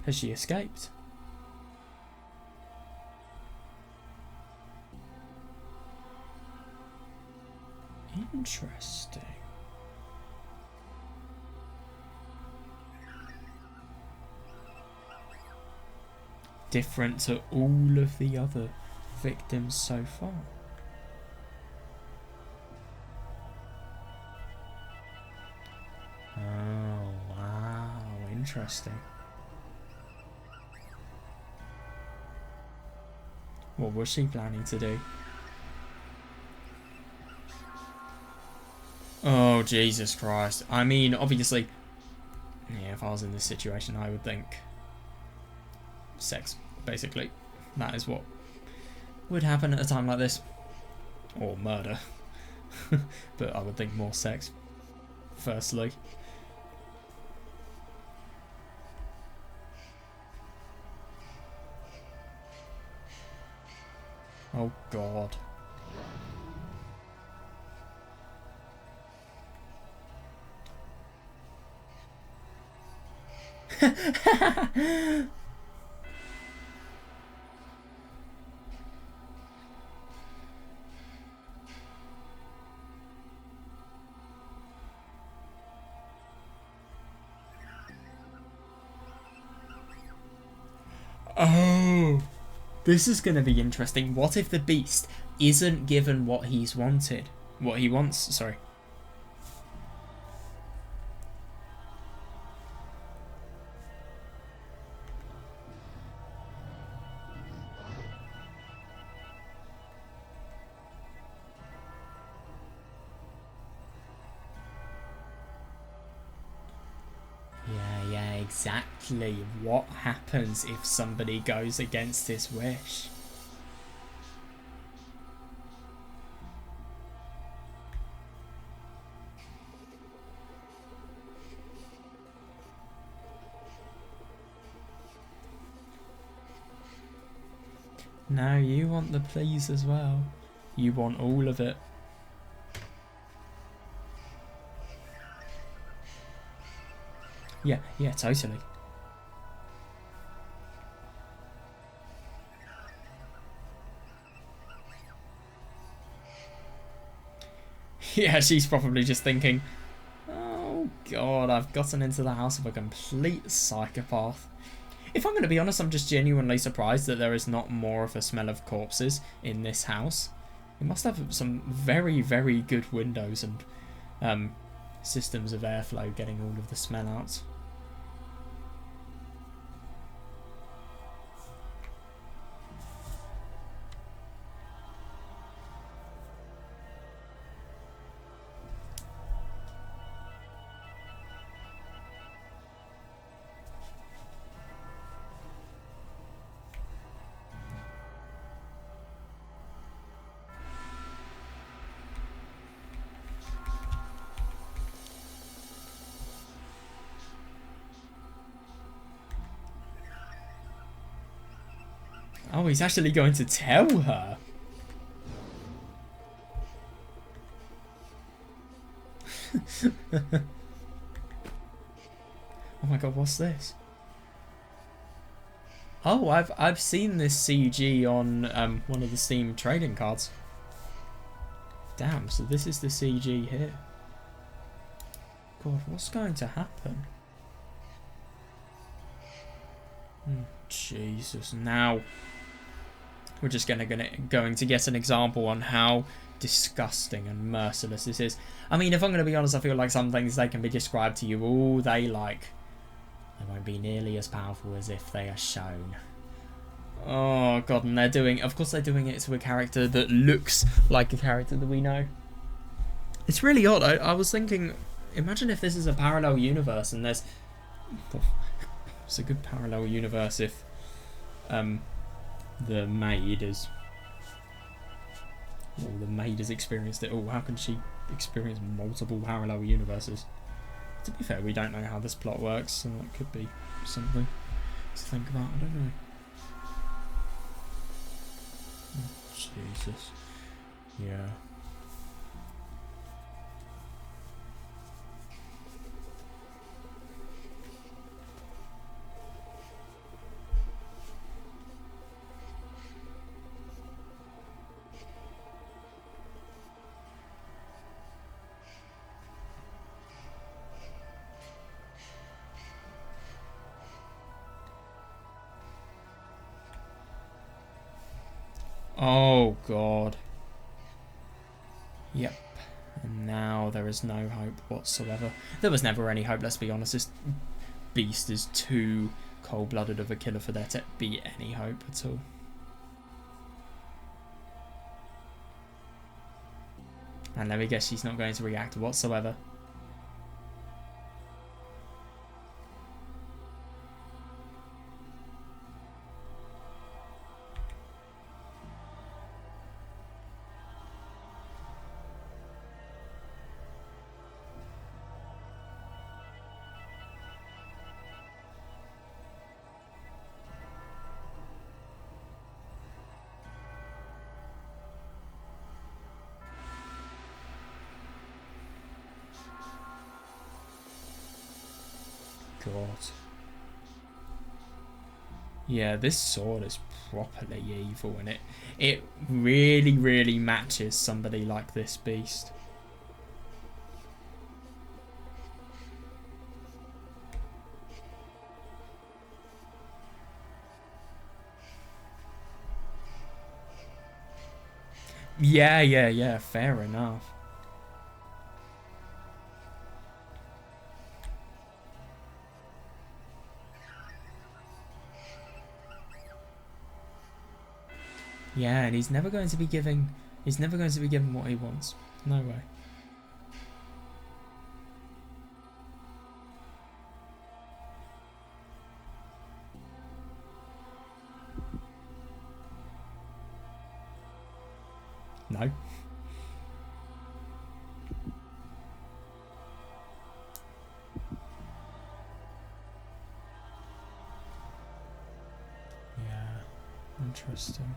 Has she escaped? Interesting. Different to all of the other victims so far. Oh, wow. Interesting. What was she planning to do? Oh, Jesus Christ. I mean, obviously, yeah, if I was in this situation, I would think sex, basically. That is what would happen at a time like this. Or murder. But I would think more sex, firstly. Oh, God. Oh, this is going to be interesting. What if the beast isn't given what he's wanted? What he wants, sorry. Yeah, exactly. What happens if somebody goes against his wish? No, you want the please as well. You want all of it. Yeah, totally. Yeah, she's probably just thinking, oh God, I've gotten into the house of a complete psychopath. If I'm going to be honest, I'm just genuinely surprised that there is not more of a smell of corpses in this house. It must have some very, very good windows and systems of airflow getting all of the smell out. Oh, he's actually going to tell her. Oh my God, what's this? Oh, I've seen this CG on one of the Steam trading cards. Damn, so this is the CG here. God, what's going to happen? Jesus, now we're just going to get an example on how disgusting and merciless this is. I mean, if I'm going to be honest, I feel like some things, they can be described to you all they like. They won't be nearly as powerful as if they are shown. Oh God, and of course they're doing it to a character that looks like a character that we know. It's really odd. I was thinking, imagine if this is a parallel universe and there's... It's a good parallel universe if the maid is... Well, the maid has experienced it all. How can she experience multiple parallel universes? To be fair, we don't know how this plot works, so that could be something to think about. I don't know. Oh, Jesus. Yeah. Oh, God. Yep. And now there is no hope whatsoever. There was never any hope, let's be honest. This beast is too cold-blooded of a killer for there to be any hope at all. And let me guess, she's not going to react whatsoever. God. Yeah, this sword is properly evil, and it really, really matches somebody like this beast. Yeah, fair enough. Yeah, and he's never going to be given what he wants. No way. No. Yeah, interesting.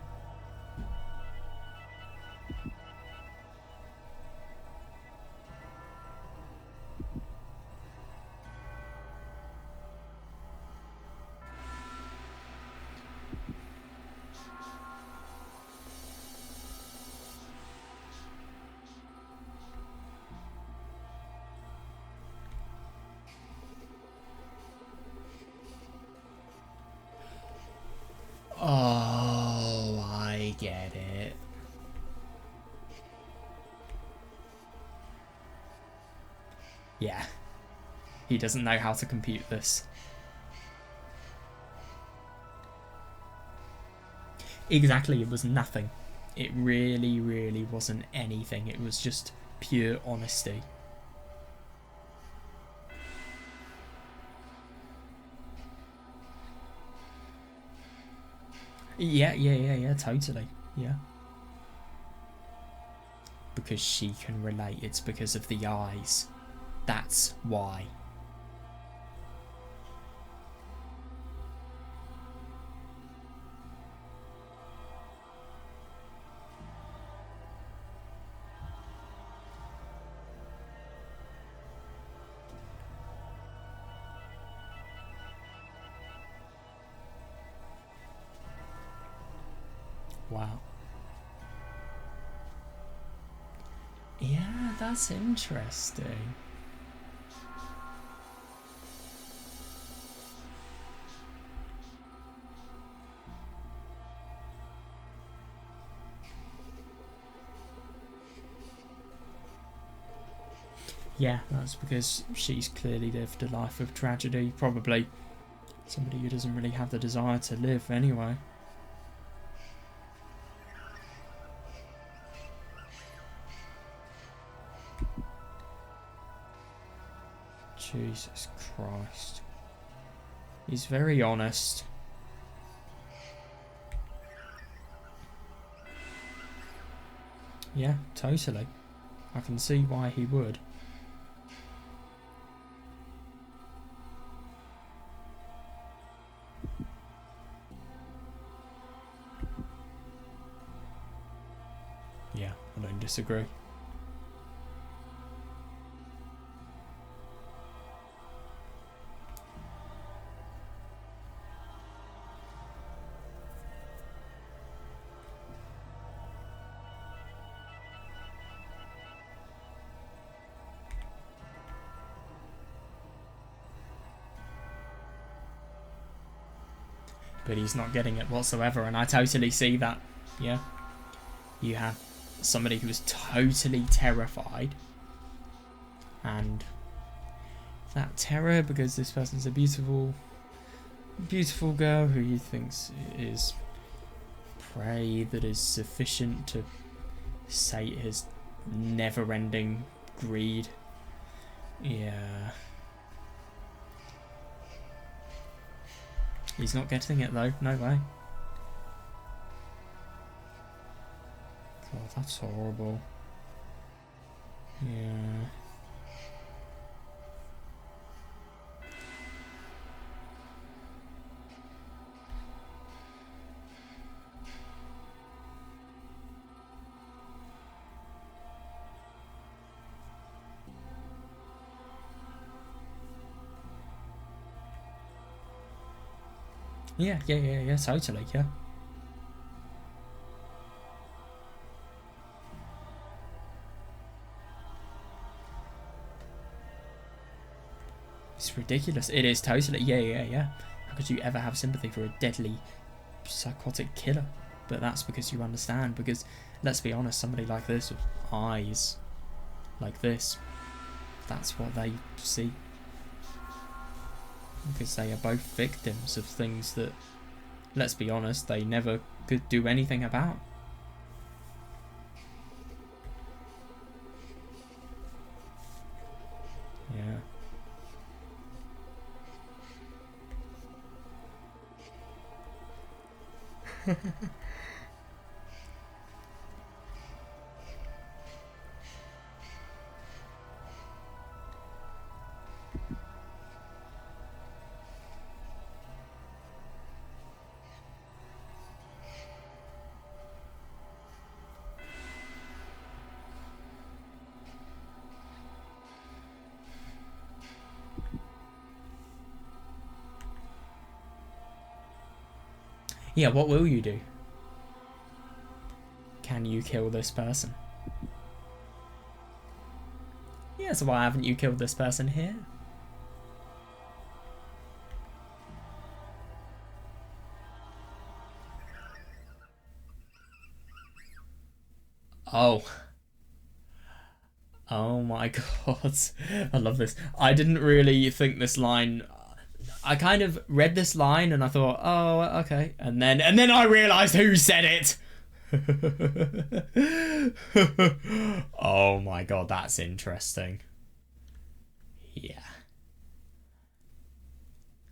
Oh, I get it. Yeah. He doesn't know how to compute this. Exactly, it was nothing. It really, really wasn't anything. It was just pure honesty. Yeah, totally. Yeah. Because she can relate. It's because of the eyes. That's why. Wow. Yeah, that's interesting. Yeah, that's because she's clearly lived a life of tragedy. Probably somebody who doesn't really have the desire to live anyway. Jesus Christ. He's very honest. Yeah, totally. I can see why he would. Yeah, I don't disagree. But he's not getting it whatsoever, and I totally see that. Yeah. You have somebody who is totally terrified, and that terror because this person's a beautiful girl who he thinks is prey that is sufficient to sate his never-ending greed. Yeah. He's not getting it though, no way. God, that's horrible. Yeah. Yeah, totally, yeah. It's ridiculous. It is totally, yeah. How could you ever have sympathy for a deadly psychotic killer? But that's because you understand, because let's be honest, somebody like this with eyes like this, that's what they see. Because they are both victims of things that, let's be honest, they never could do anything about. Yeah. Yeah, what will you do? Can you kill this person? Yeah, so why haven't you killed this person here? Oh. Oh my god. I love this. I didn't really think this line... I kind of read this line and I thought, oh, okay. And then I realised who said it. Oh my god, that's interesting. Yeah.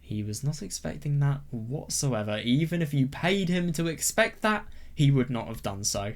He was not expecting that whatsoever. Even if you paid him to expect that, he would not have done so.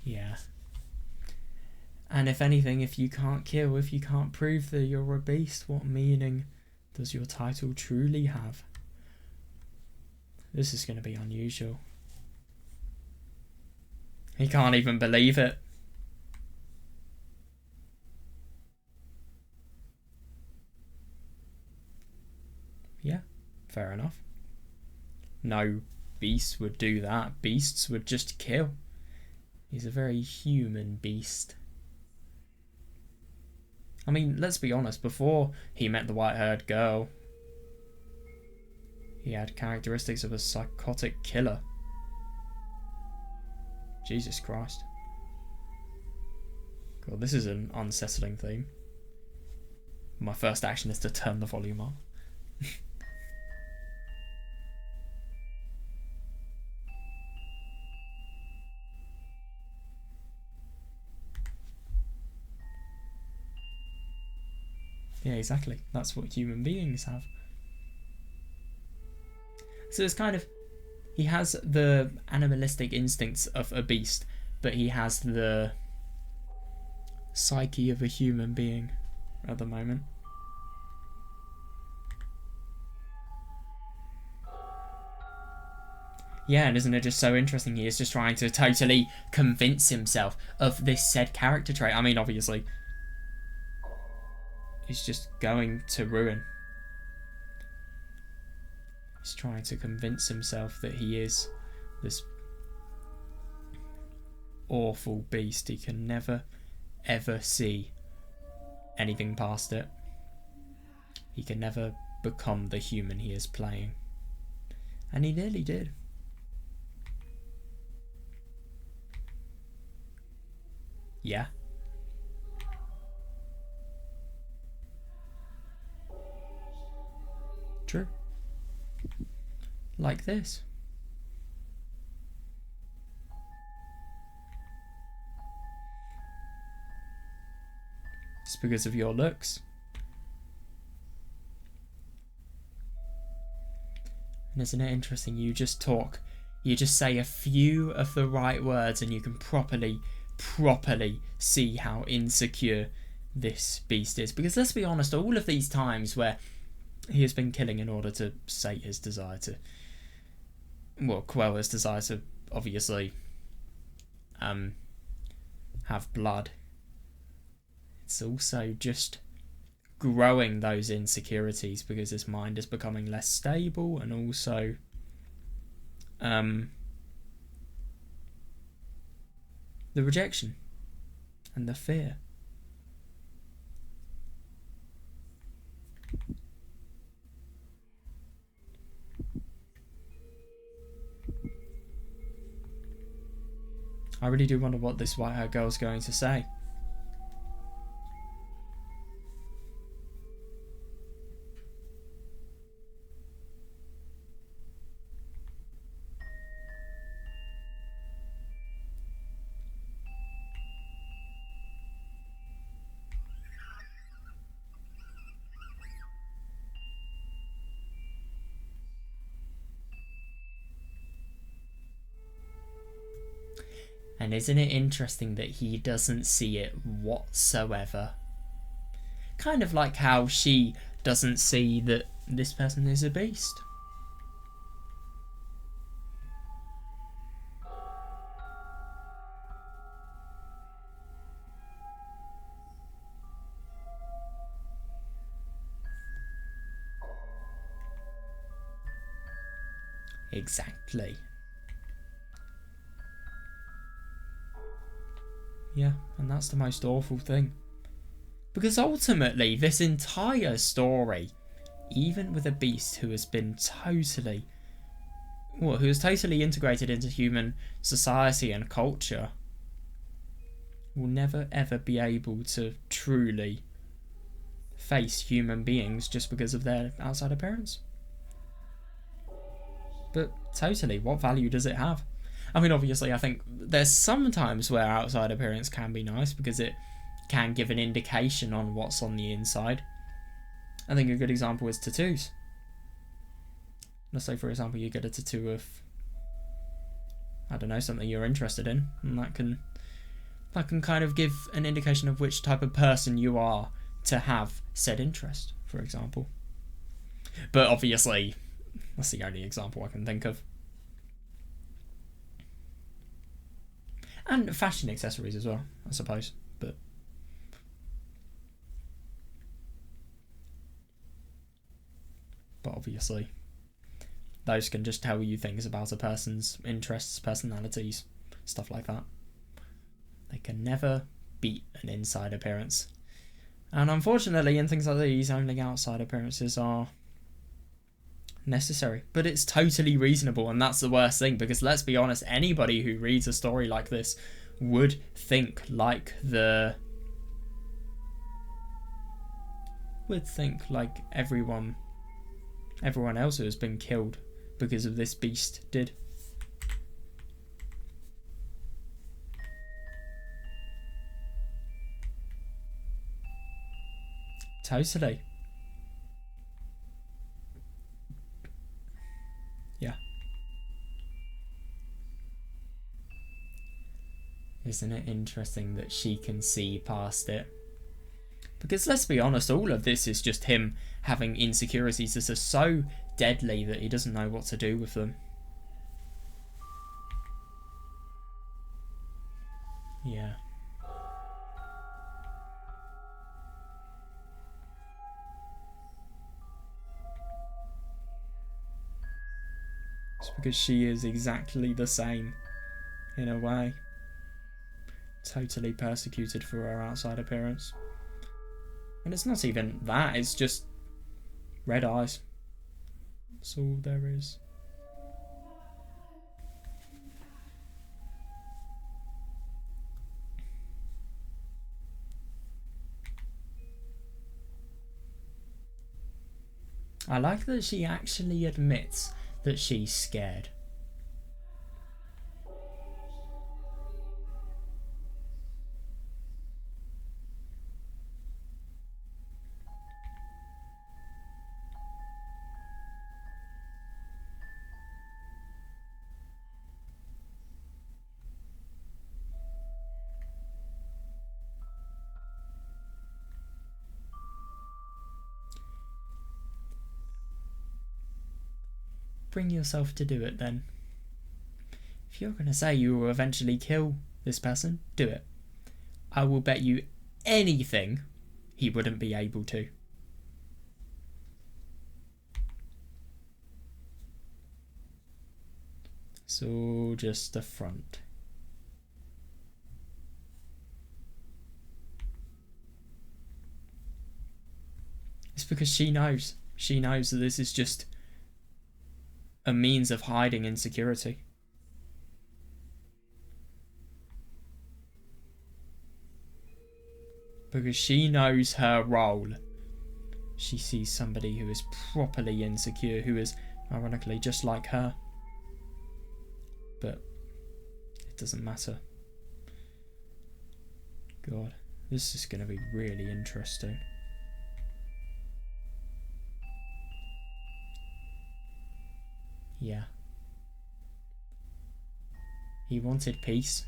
Yeah. And if anything, if you can't kill, if you can't prove that you're a beast, what meaning does your title truly have? This is going to be unusual. He can't even believe it. Yeah, fair enough. No beast would do that. Beasts would just kill. He's a very human beast. I mean, let's be honest, before he met the white-haired girl, he had characteristics of a psychotic killer. Jesus Christ. God, this is an unsettling theme. My first action is to turn the volume up. Yeah, exactly. That's what human beings have. So it's kind of, he has the animalistic instincts of a beast, but he has the psyche of a human being at the moment. Yeah, and isn't it just so interesting? He is just trying to totally convince himself of this said character trait. I mean, obviously, he's just going to ruin. He's trying to convince himself that he is this awful beast. He can never, ever see anything past it. He can never become the human he is playing. And he nearly did. Yeah. True. Like this. It's because of your looks. And isn't it interesting? You just talk. You just say a few of the right words and you can properly see how insecure this beast is. Because let's be honest, all of these times where he has been killing in order to sate his desire to, well, quell his desire to obviously have blood, it's also just growing those insecurities because his mind is becoming less stable, and also the rejection and the fear. I really do wonder what this white-haired girl's going to say. And isn't it interesting that he doesn't see it whatsoever? Kind of like how she doesn't see that this person is a beast. Exactly. Yeah, and that's the most awful thing. Because ultimately, this entire story, even with a beast who has been totally, well, who is totally integrated into human society and culture, will never ever be able to truly face human beings just because of their outside appearance. But totally, what value does it have? I mean, obviously, I think there's some times where outside appearance can be nice because it can give an indication on what's on the inside. I think a good example is tattoos. Let's say, for example, you get a tattoo of, I don't know, something you're interested in, and that can kind of give an indication of which type of person you are to have said interest, for example. But obviously, that's the only example I can think of. And fashion accessories as well, I suppose. But obviously, those can just tell you things about a person's interests, personalities, stuff like that. They can never beat an inside appearance. And unfortunately, in things like these, only outside appearances are necessary. But it's totally reasonable, and that's the worst thing, because let's be honest, anybody who reads a story like this would think like everyone everyone else who has been killed because of this beast did. Totally. Yeah. Isn't it interesting that she can see past it? Because let's be honest, all of this is just him having insecurities that are so deadly that he doesn't know what to do with them. Yeah. It's because she is exactly the same, in a way. Totally persecuted for her outside appearance. And it's not even that, it's just red eyes. That's all there is. I like that she actually admits that she's scared. Bring yourself to do it then. If you're going to say you will eventually kill this person, do it. I will bet you anything he wouldn't be able to. It's all just a front. It's because she knows. She knows that this is just a means of hiding insecurity. Because she knows her role. She sees somebody who is properly insecure, who is, ironically, just like her. But it doesn't matter. God, this is going to be really interesting. Yeah. He wanted peace.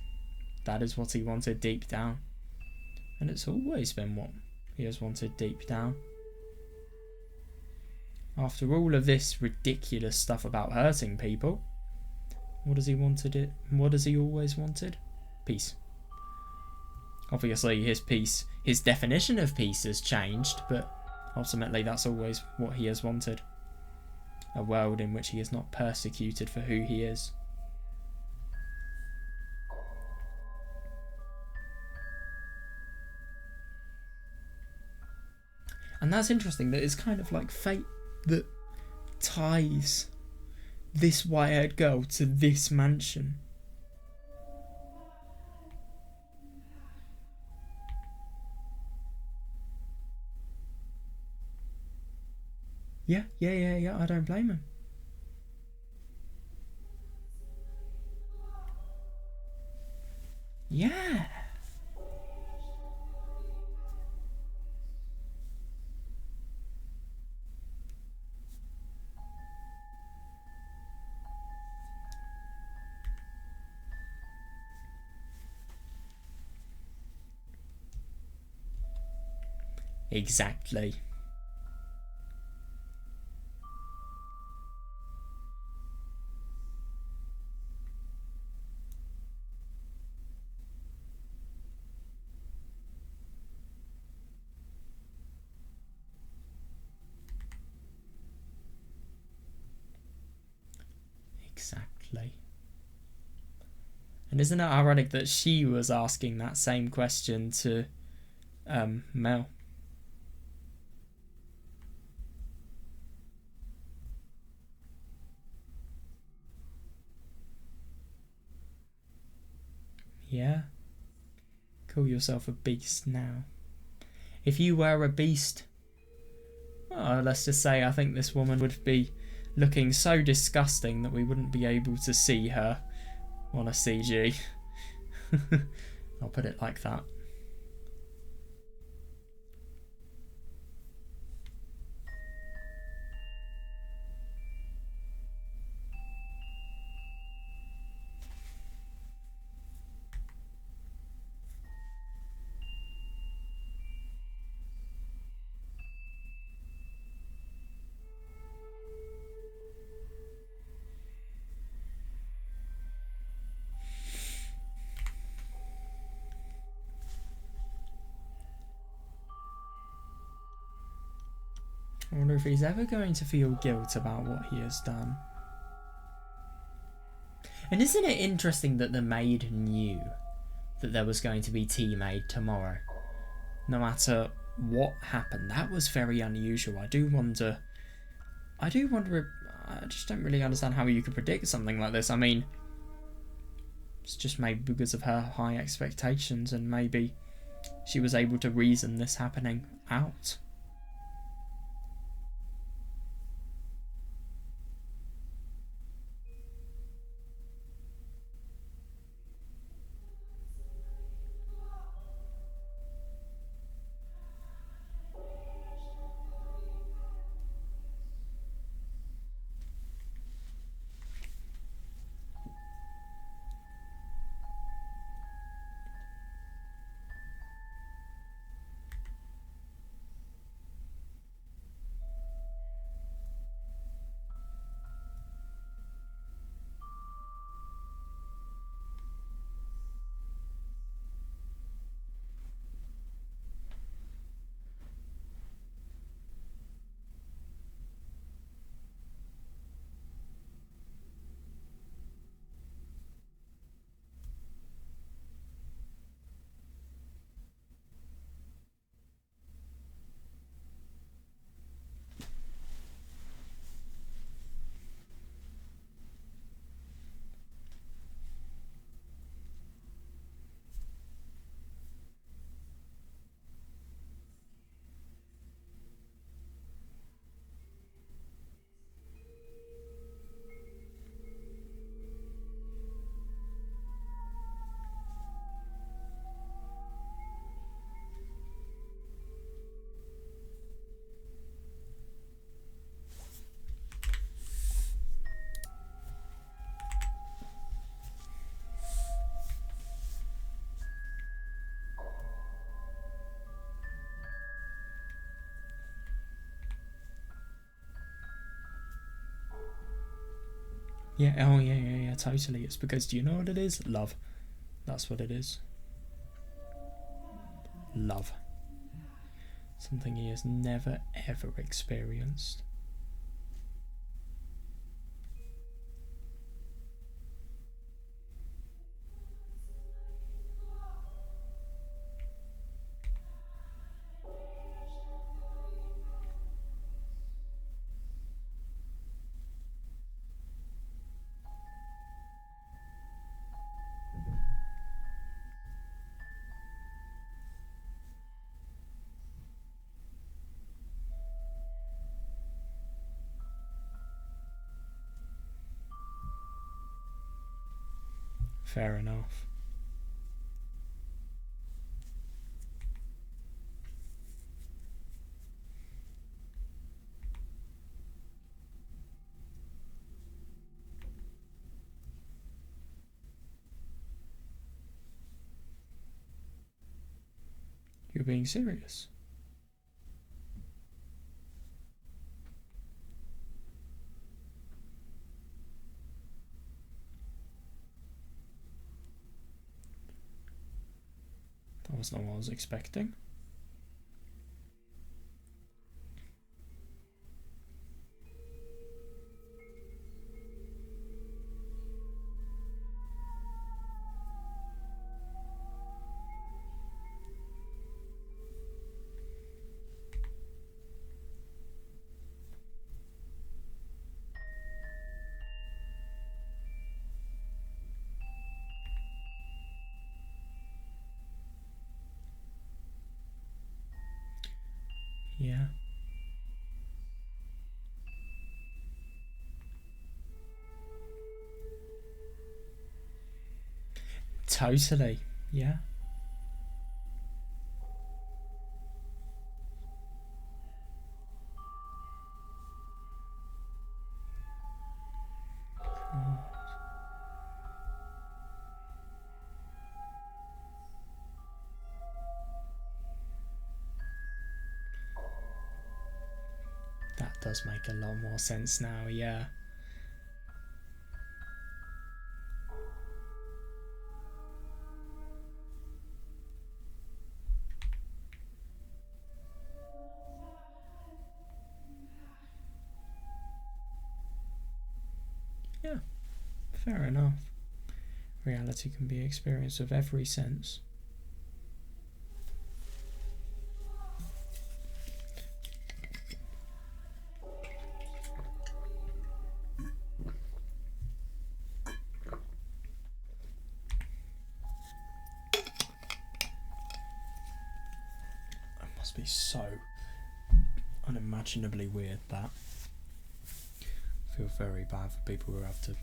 That is what he wanted deep down. And it's always been what he has wanted deep down. After all of this ridiculous stuff about hurting people, what has he wanted it? What has he always wanted? Peace. Obviously his definition of peace has changed, but ultimately that's always what he has wanted. A world in which he is not persecuted for who he is. And that's interesting, that it's kind of like fate that ties this white-haired girl to this mansion. Yeah, I don't blame him. Yeah. Exactly. Exactly. And isn't it ironic that she was asking that same question to Mel? Yeah? Call yourself a beast now. If you were a beast, let's just say I think this woman would be looking so disgusting that we wouldn't be able to see her on a CG. I'll put it like that. I wonder if he's ever going to feel guilt about what he has done. And isn't it interesting that the maid knew that there was going to be tea made tomorrow? No matter what happened. That was very unusual. I do wonder if, I just don't really understand how you could predict something like this. I mean, it's just maybe because of her high expectations, and maybe she was able to reason this happening out. Yeah, oh yeah, totally. It's because, do you know what it is? Love. That's what it is. Love. Something he has never ever experienced. Fair enough. You're being serious? That was not what I was expecting. Totally. Yeah. That does make a lot more sense now, yeah. Yeah, fair enough. Reality can be experienced with every sense. It must be so unimaginably weird, that. I feel very bad for people who have to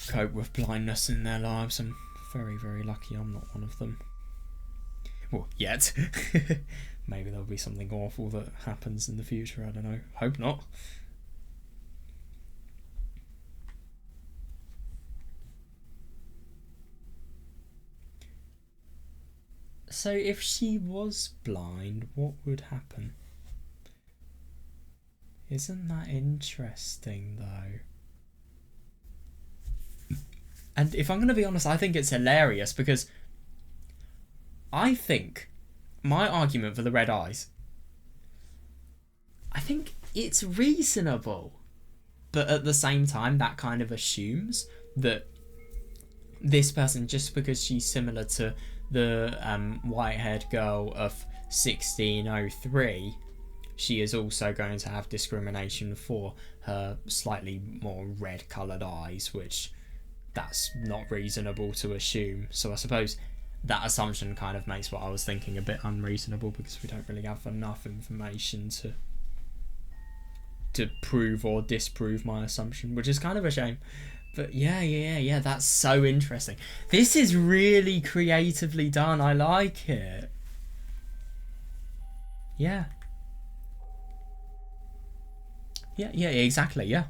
cope with blindness in their lives. I'm very, very lucky I'm not one of them. Well, yet. Maybe there'll be something awful that happens in the future, I don't know. Hope not. So if she was blind, what would happen? Isn't that interesting, though? And if I'm going to be honest, I think it's hilarious, because I think my argument for the red eyes, I think it's reasonable. But at the same time, that kind of assumes that this person, just because she's similar to the white-haired girl of 1603, she is also going to have discrimination for her slightly more red-coloured eyes, which that's not reasonable to assume. So I suppose that assumption kind of makes what I was thinking a bit unreasonable, because we don't really have enough information to prove or disprove my assumption, which is kind of a shame. But yeah, that's so interesting. This is really creatively done. I like it. Yeah. Yeah, exactly, yeah.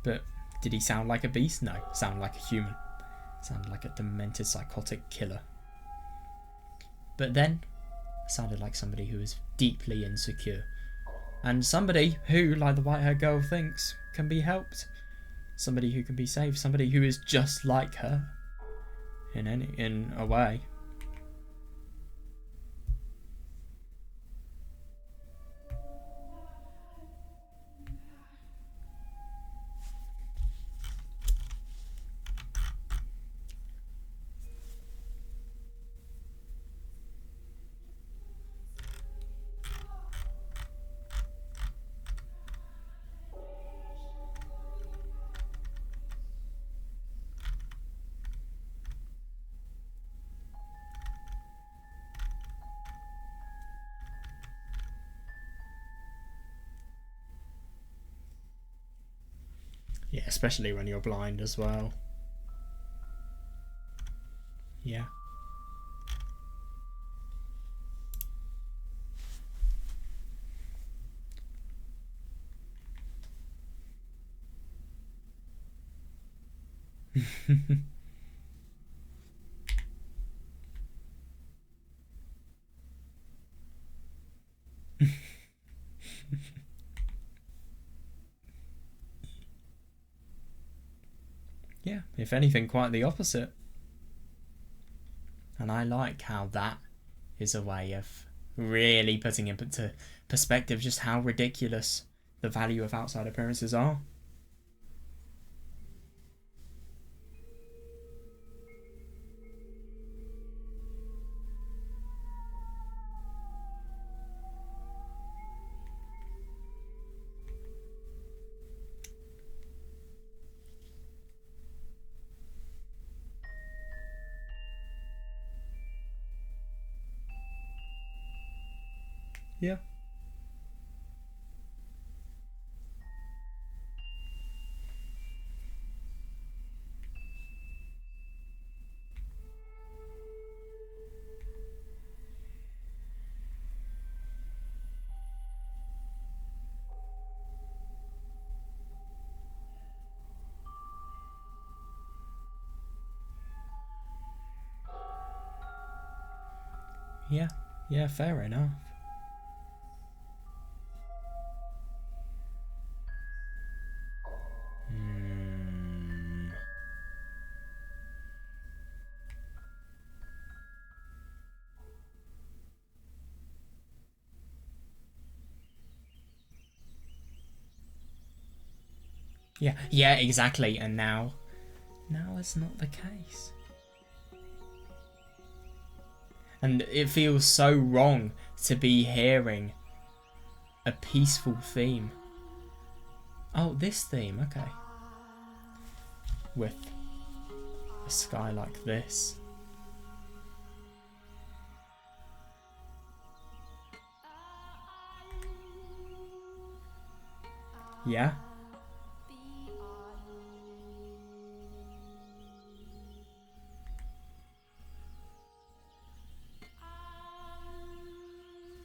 But did he sound like a beast? No, sounded like a human. Sounded like a demented psychotic killer. But then, sounded like somebody who is deeply insecure. And somebody who, like the white-haired girl thinks, can be helped. Somebody who can be saved. Somebody who is just like her. In a way. Yeah, especially when you're blind as well. Yeah. Yeah, if anything, quite the opposite. And I like how that is a way of really putting into perspective just how ridiculous the value of outside appearances are. Yeah. Yeah, yeah, fair enough. Yeah, yeah, exactly. And now it's not the case. And it feels so wrong to be hearing a peaceful theme. Oh, this theme, okay. With a sky like this. Yeah.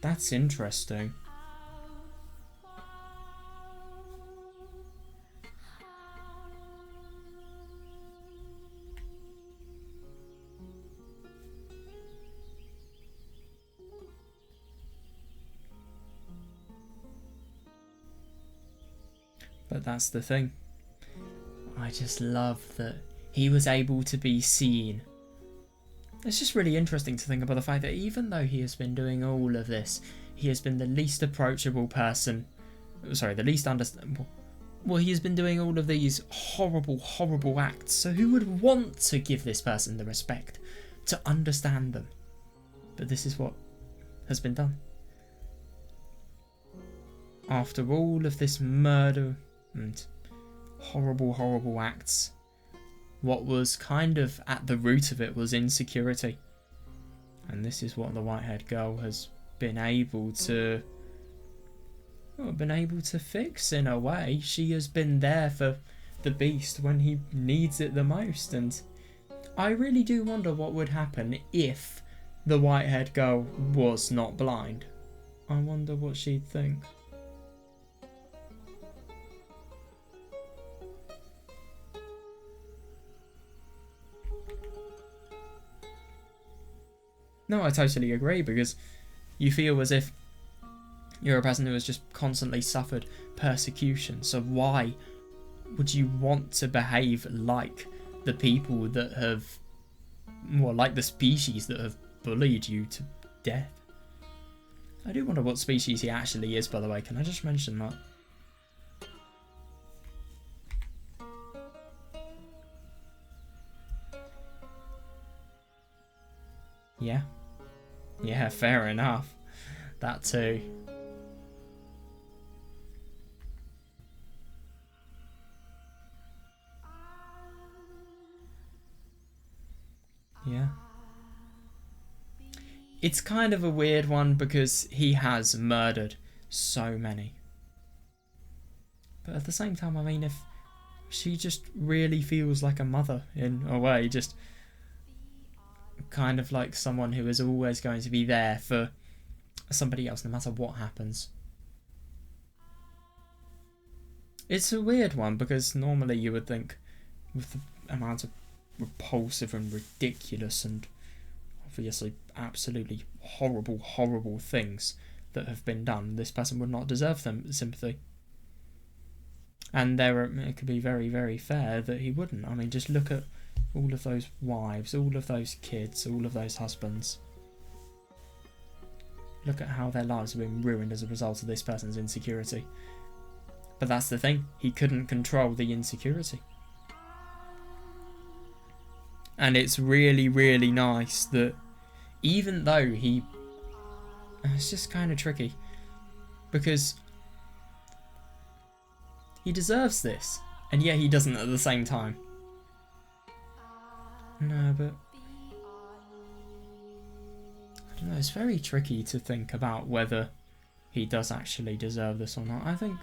That's interesting. But that's the thing. I just love that he was able to be seen. It's just really interesting to think about the fact that even though he has been doing all of this, he has been the least approachable person. Sorry, the least understandable. Well, he has been doing all of these horrible, horrible acts. So who would want to give this person the respect to understand them? But this is what has been done. After all of this murder and horrible, horrible acts, what was kind of at the root of it was insecurity. And this is what the white-haired girl has been able to fix in a way. She has been there for the beast when he needs it the most. And I really do wonder what would happen if the white-haired girl was not blind. I wonder what she'd think. No, I totally agree, because you feel as if you're a person who has just constantly suffered persecution. So why would you want to behave like the people that have, well, like the species that have bullied you to death? I do wonder what species he actually is, by the way. Can I just mention that? Yeah. Yeah, fair enough. That too. Yeah. It's kind of a weird one because he has murdered so many. But at the same time, I mean, if she just really feels like a mother in a way, just kind of like someone who is always going to be there for somebody else no matter what happens. It's a weird one because normally you would think, with the amount of repulsive and ridiculous and obviously absolutely horrible, horrible things that have been done, this person would not deserve them sympathy. And it could be very, very fair that he wouldn't. I mean, just look at all of those wives, all of those kids, all of those husbands. Look at how their lives have been ruined as a result of this person's insecurity. But that's the thing, he couldn't control the insecurity. And it's really, really nice that even though it's just kind of tricky, because he deserves this, and yet he doesn't at the same time. No, but I don't know, it's very tricky to think about whether he does actually deserve this or not. I think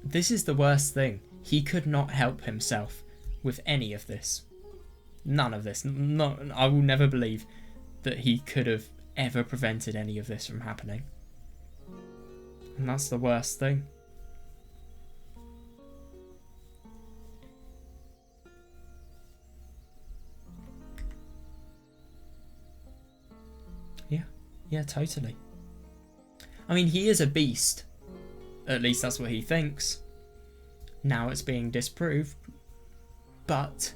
this is the worst thing. He could not help himself with any of this. None of this. No, I will never believe that he could have ever prevented any of this from happening. And that's the worst thing. Yeah, totally. I mean, he is a beast. At least that's what he thinks. Now it's being disproved. But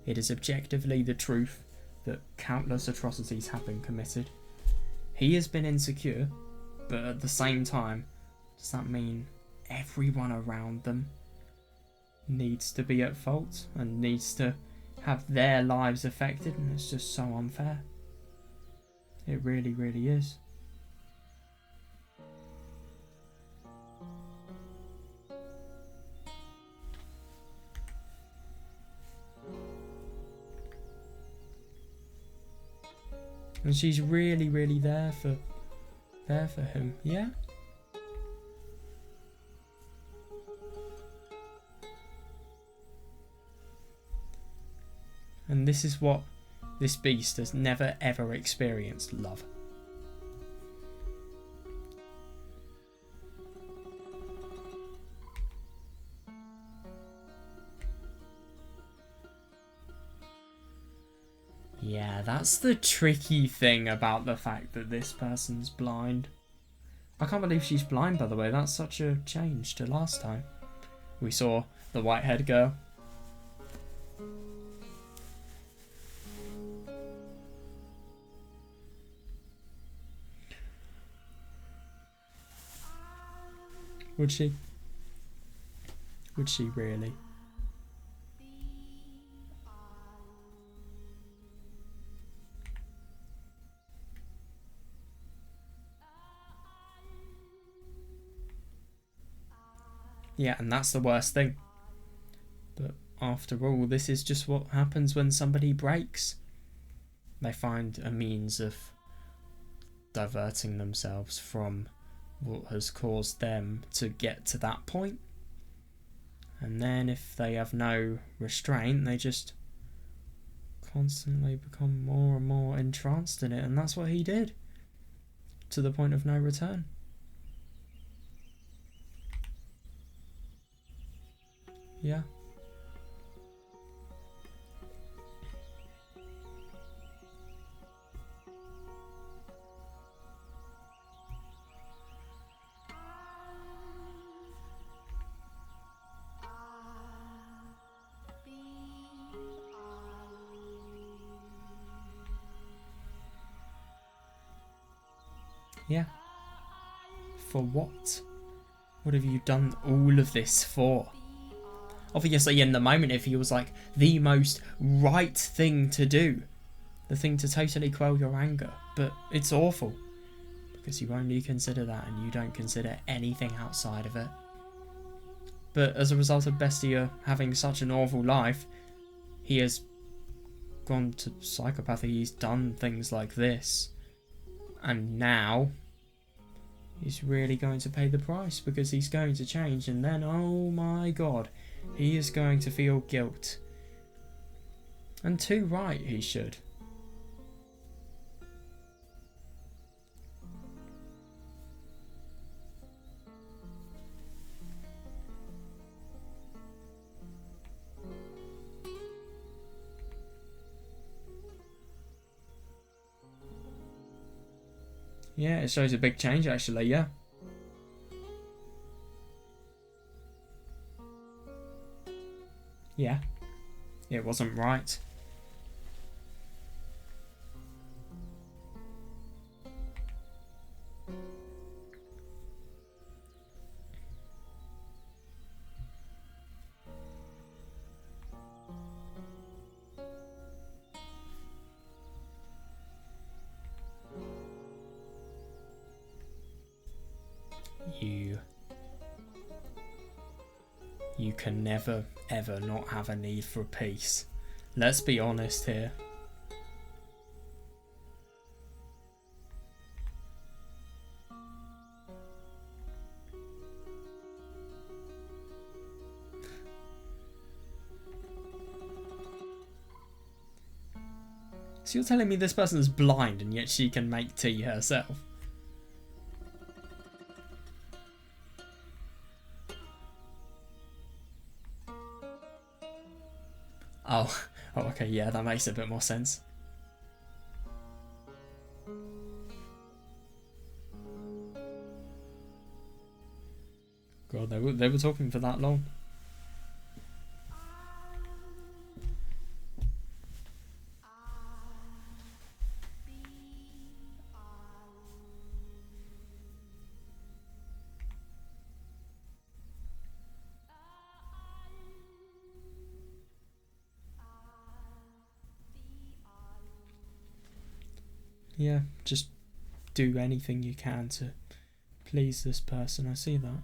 it is objectively the truth that countless atrocities have been committed. He has been insecure, but at the same time, does that mean everyone around them needs to be at fault and needs to have their lives affected? And it's just so unfair. It really, really is. And she's really, really there for him, yeah? And this is what this beast has never ever experienced: love. Yeah, that's the tricky thing about the fact that this person's blind. I can't believe she's blind, by the way. That's such a change to last time. We saw the white-haired girl. Would she? Would she really? Yeah, and that's the worst thing. But after all, this is just what happens when somebody breaks. They find a means of diverting themselves from what has caused them to get to that point. And then if they have no restraint, they just constantly become more and more entranced in it. And that's what he did, to the point of no return. Yeah. Yeah. For what? What have you done all of this for? Obviously, in the moment, it feels like the most right thing to do. The thing to totally quell your anger. But it's awful. Because you only consider that and you don't consider anything outside of it. But as a result of Bestia having such an awful life, he has gone to psychopathy. He's done things like this. And now he's really going to pay the price, because he's going to change, and then, oh my god, he is going to feel guilt. And too right he should. Yeah, it shows a big change actually, yeah. Yeah, it wasn't right. You can never, ever not have a need for peace. Let's be honest here. So you're telling me this person is blind and yet she can make tea herself? Oh, okay, yeah, that makes a bit more sense. God, they were talking for that long. Yeah, just do anything you can to please this person. I see that.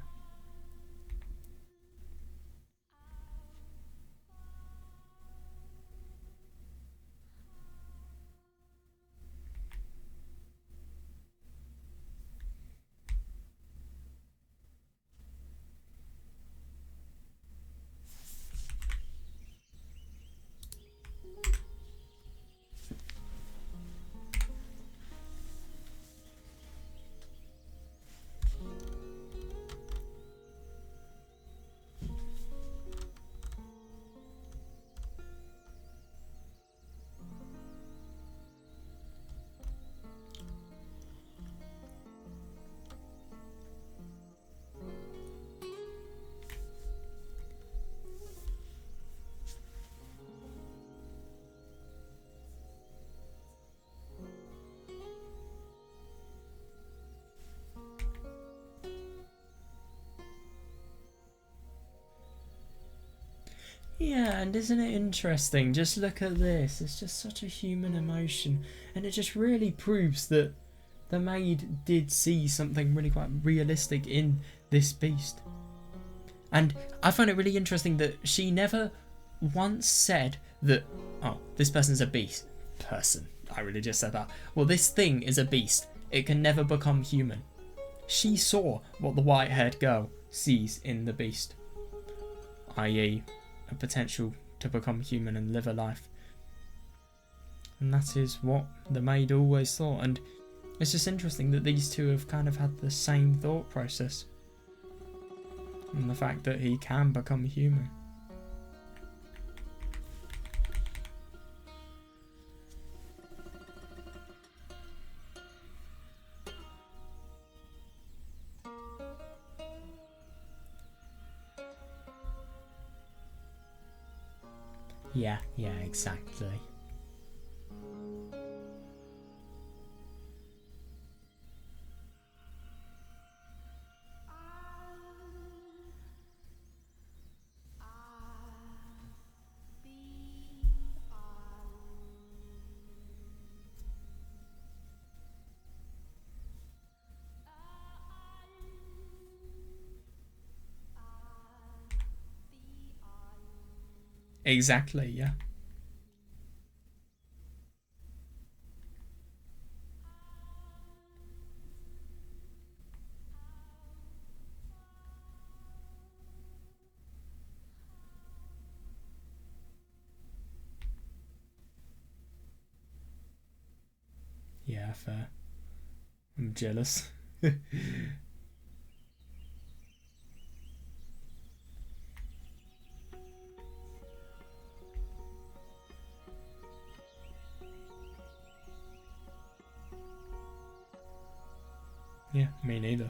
Yeah, and isn't it interesting? Just look at this. It's just such a human emotion, and it just really proves that the maid did see something really quite realistic in this beast. And I find it really interesting that she never once said that, oh, this person's a beast. Person. I really just said that. Well, this thing is a beast. It can never become human. She saw what the white-haired girl sees in the beast, i.e. a potential to become human and live a life. And that is what the maid always thought. And it's just interesting that these two have kind of had the same thought process. And the fact that he can become human. Yeah, exactly. Exactly, yeah. Yeah, fair. I'm jealous. Yeah, me neither.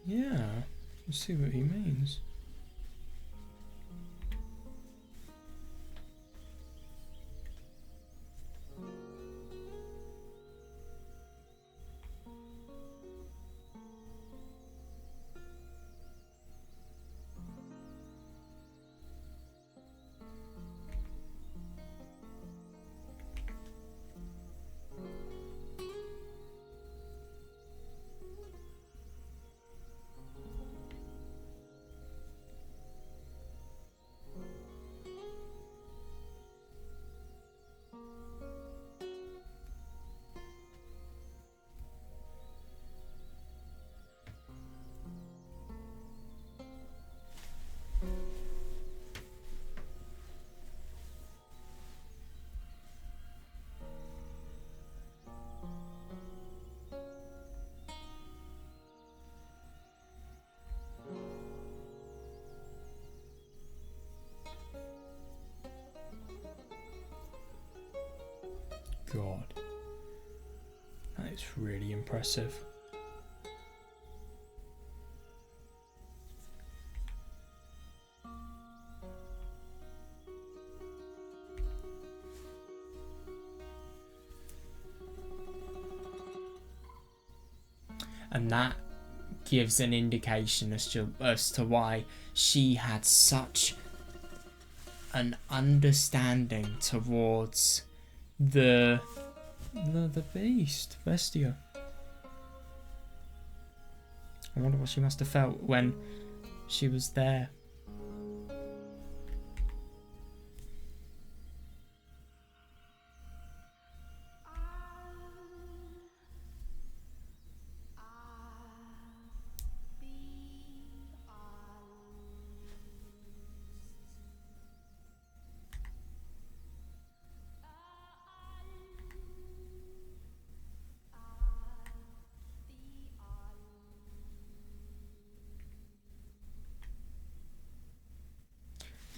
Yeah, let's see what he means. god. That is really impressive. And that gives an indication as to why she had such an understanding towards the beast, Bestia. I wonder what she must have felt when she was there.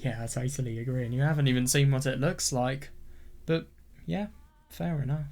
Yeah, I totally agree. And you haven't even seen what it looks like. But, yeah, fair enough.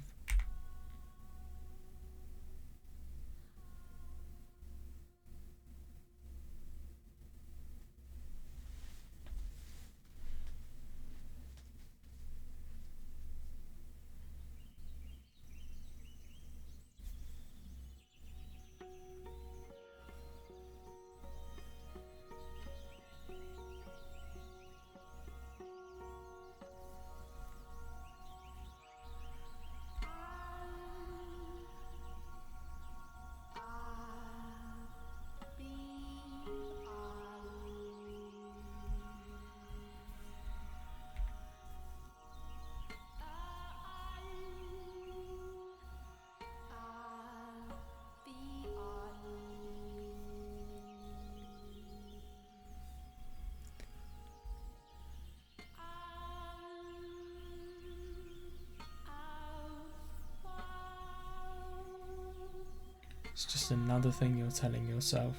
It's just another thing you're telling yourself.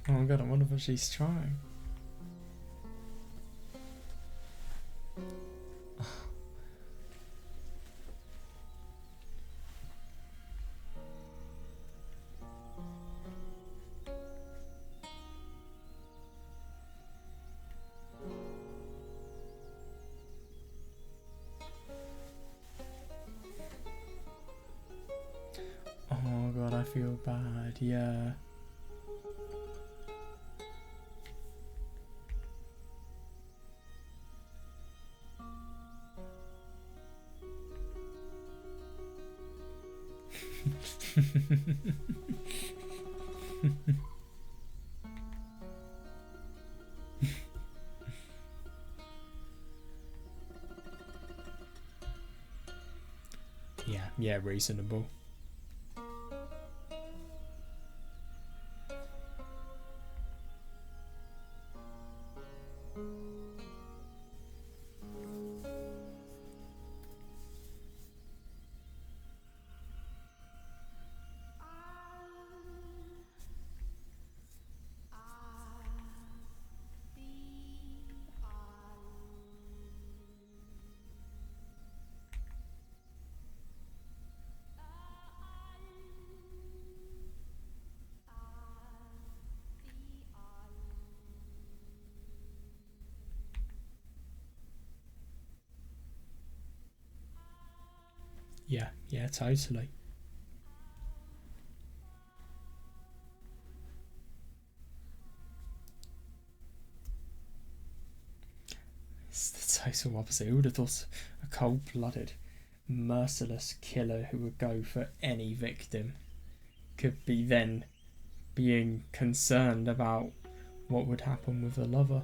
Oh my god, I wonder what she's trying. Oh god, I feel bad, yeah. Yeah, reasonable. Yeah, totally. It's total opposite. Who would have thought a cold-blooded, merciless killer who would go for any victim could be then being concerned about what would happen with a lover?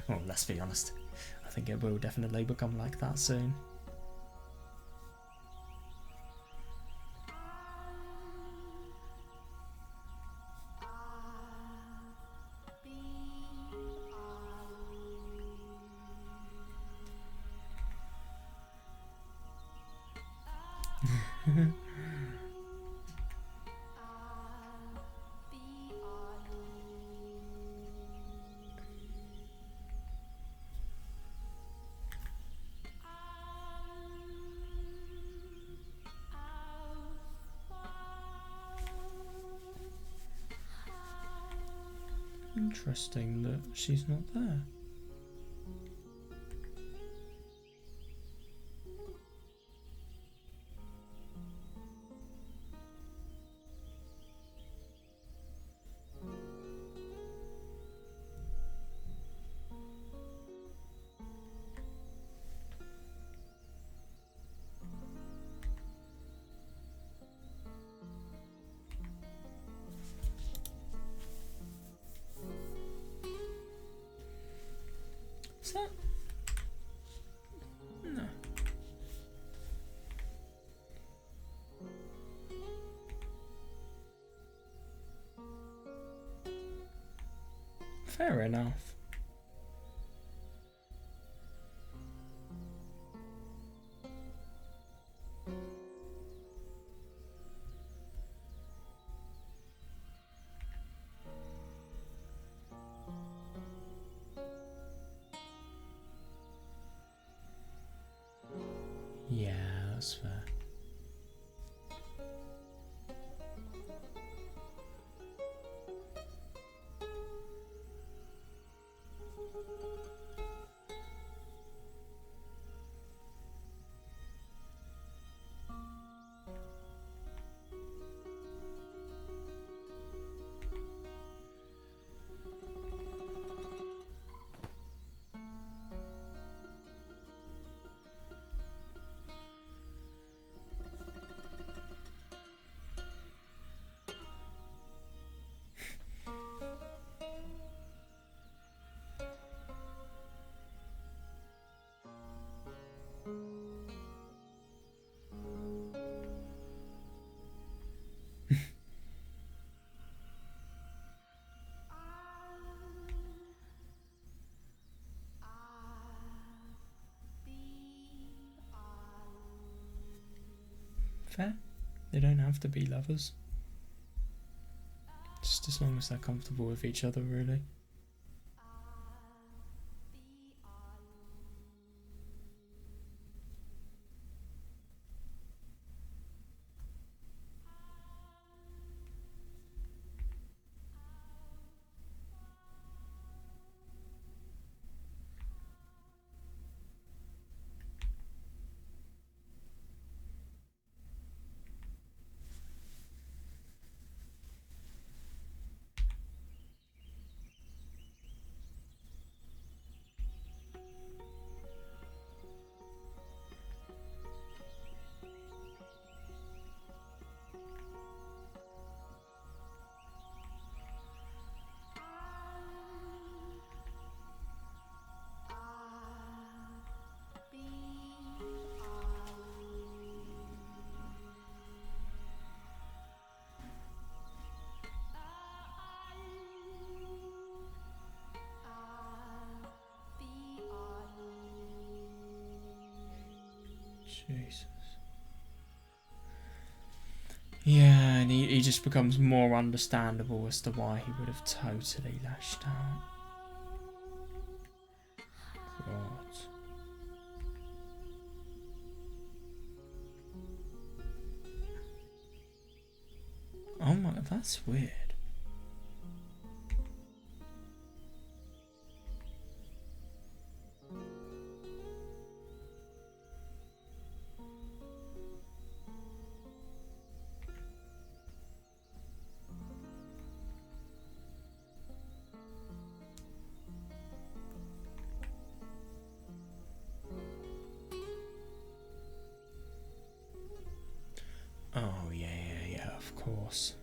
Well, let's be honest. I think it will definitely become like that soon. Interesting that she's not there. Is that? No. Fair enough. Yeah, that's fair. Fair. They don't have to be lovers. Just as long as they're comfortable with each other, really. Jesus. Yeah, and he just becomes more understandable as to why he would have totally lashed out. God. Oh my, that's weird. course.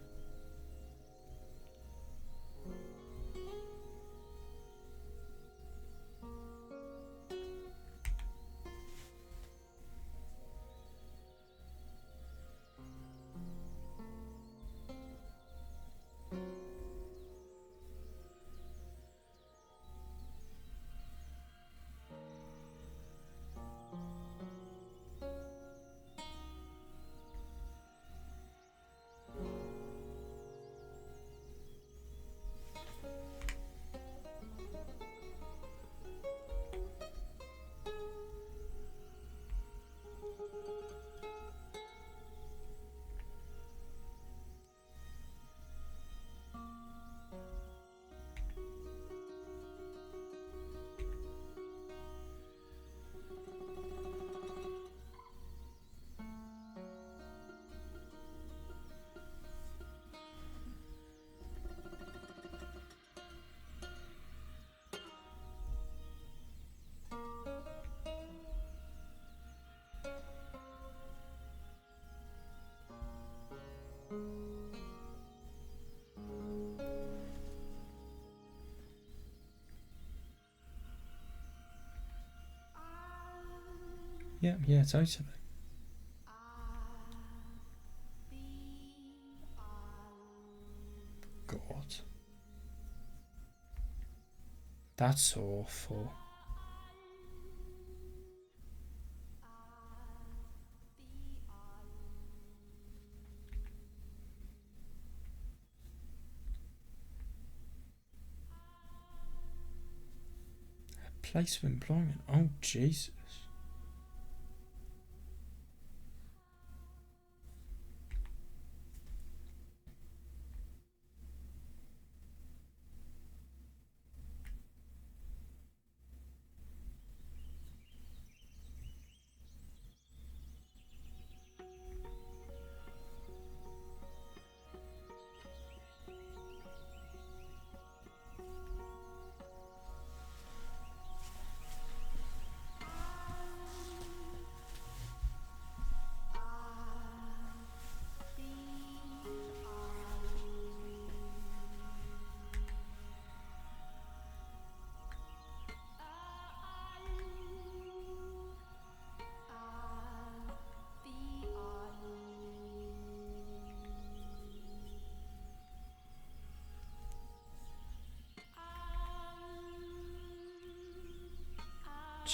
Yeah, totally. God. That's awful. A place of employment. Oh, Jesus.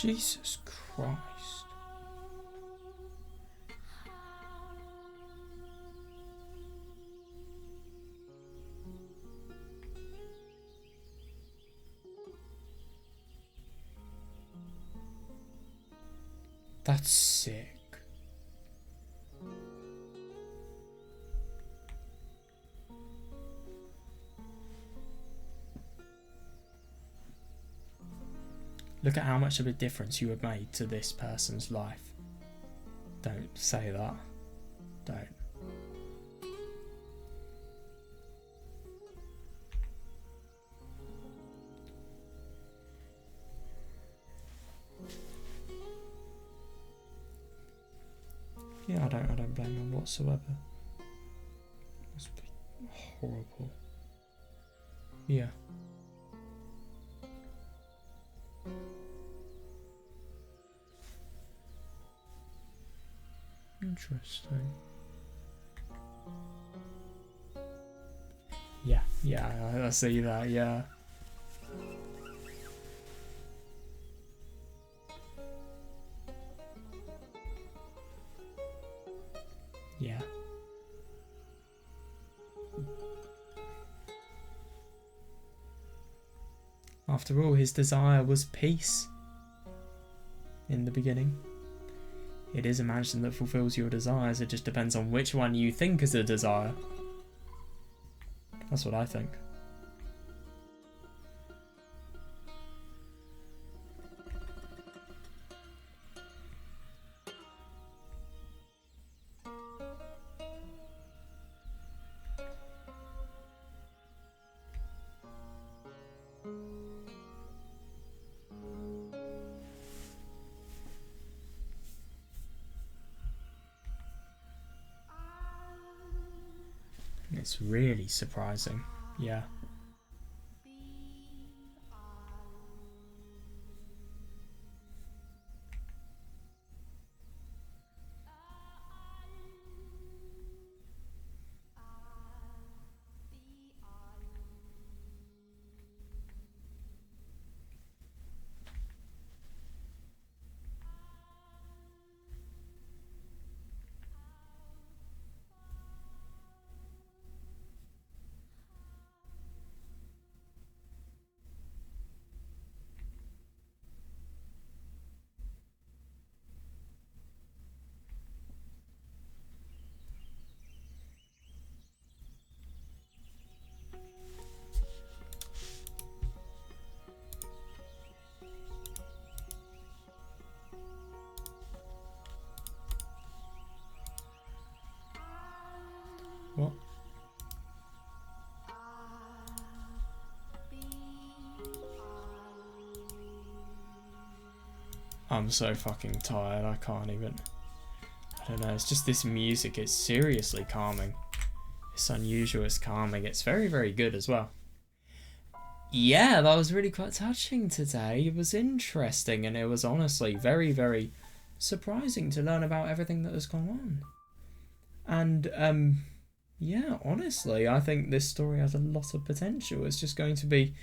Jesus Christ. That's sick. Look at how much of a difference you have made to this person's life. Don't say that. Don't. Yeah, I don't blame him whatsoever. Must be horrible. Yeah. Interesting. Yeah, I see that, yeah. Yeah. After all, his desire was peace in the beginning. It is a mansion that fulfills your desires, it just depends on which one you think is a desire. That's what I think. It's really surprising. Yeah. What? I'm so fucking tired, I can't even. I don't know, it's just this music is seriously calming. It's unusual, it's calming, it's very, very good as well. Yeah, that was really quite touching today. It was interesting, and it was honestly very, very surprising to learn about everything that has gone on. And, yeah, honestly, I think this story has a lot of potential. It's just going to be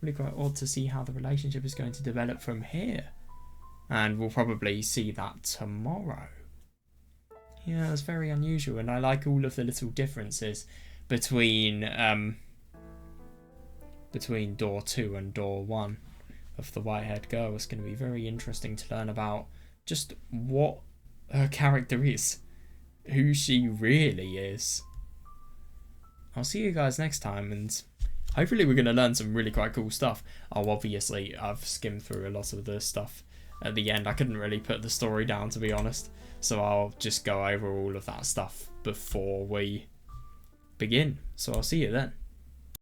really quite odd to see how the relationship is going to develop from here. And we'll probably see that tomorrow. Yeah, it's very unusual, and I like all of the little differences between door 2 and door 1 of the white-haired girl. It's going to be very interesting to learn about just what her character is, who she really is. I'll see you guys next time, and hopefully we're going to learn some really quite cool stuff. Oh, obviously, I've skimmed through a lot of the stuff at the end. I couldn't really put the story down, to be honest, so I'll just go over all of that stuff before we begin. So I'll see you then.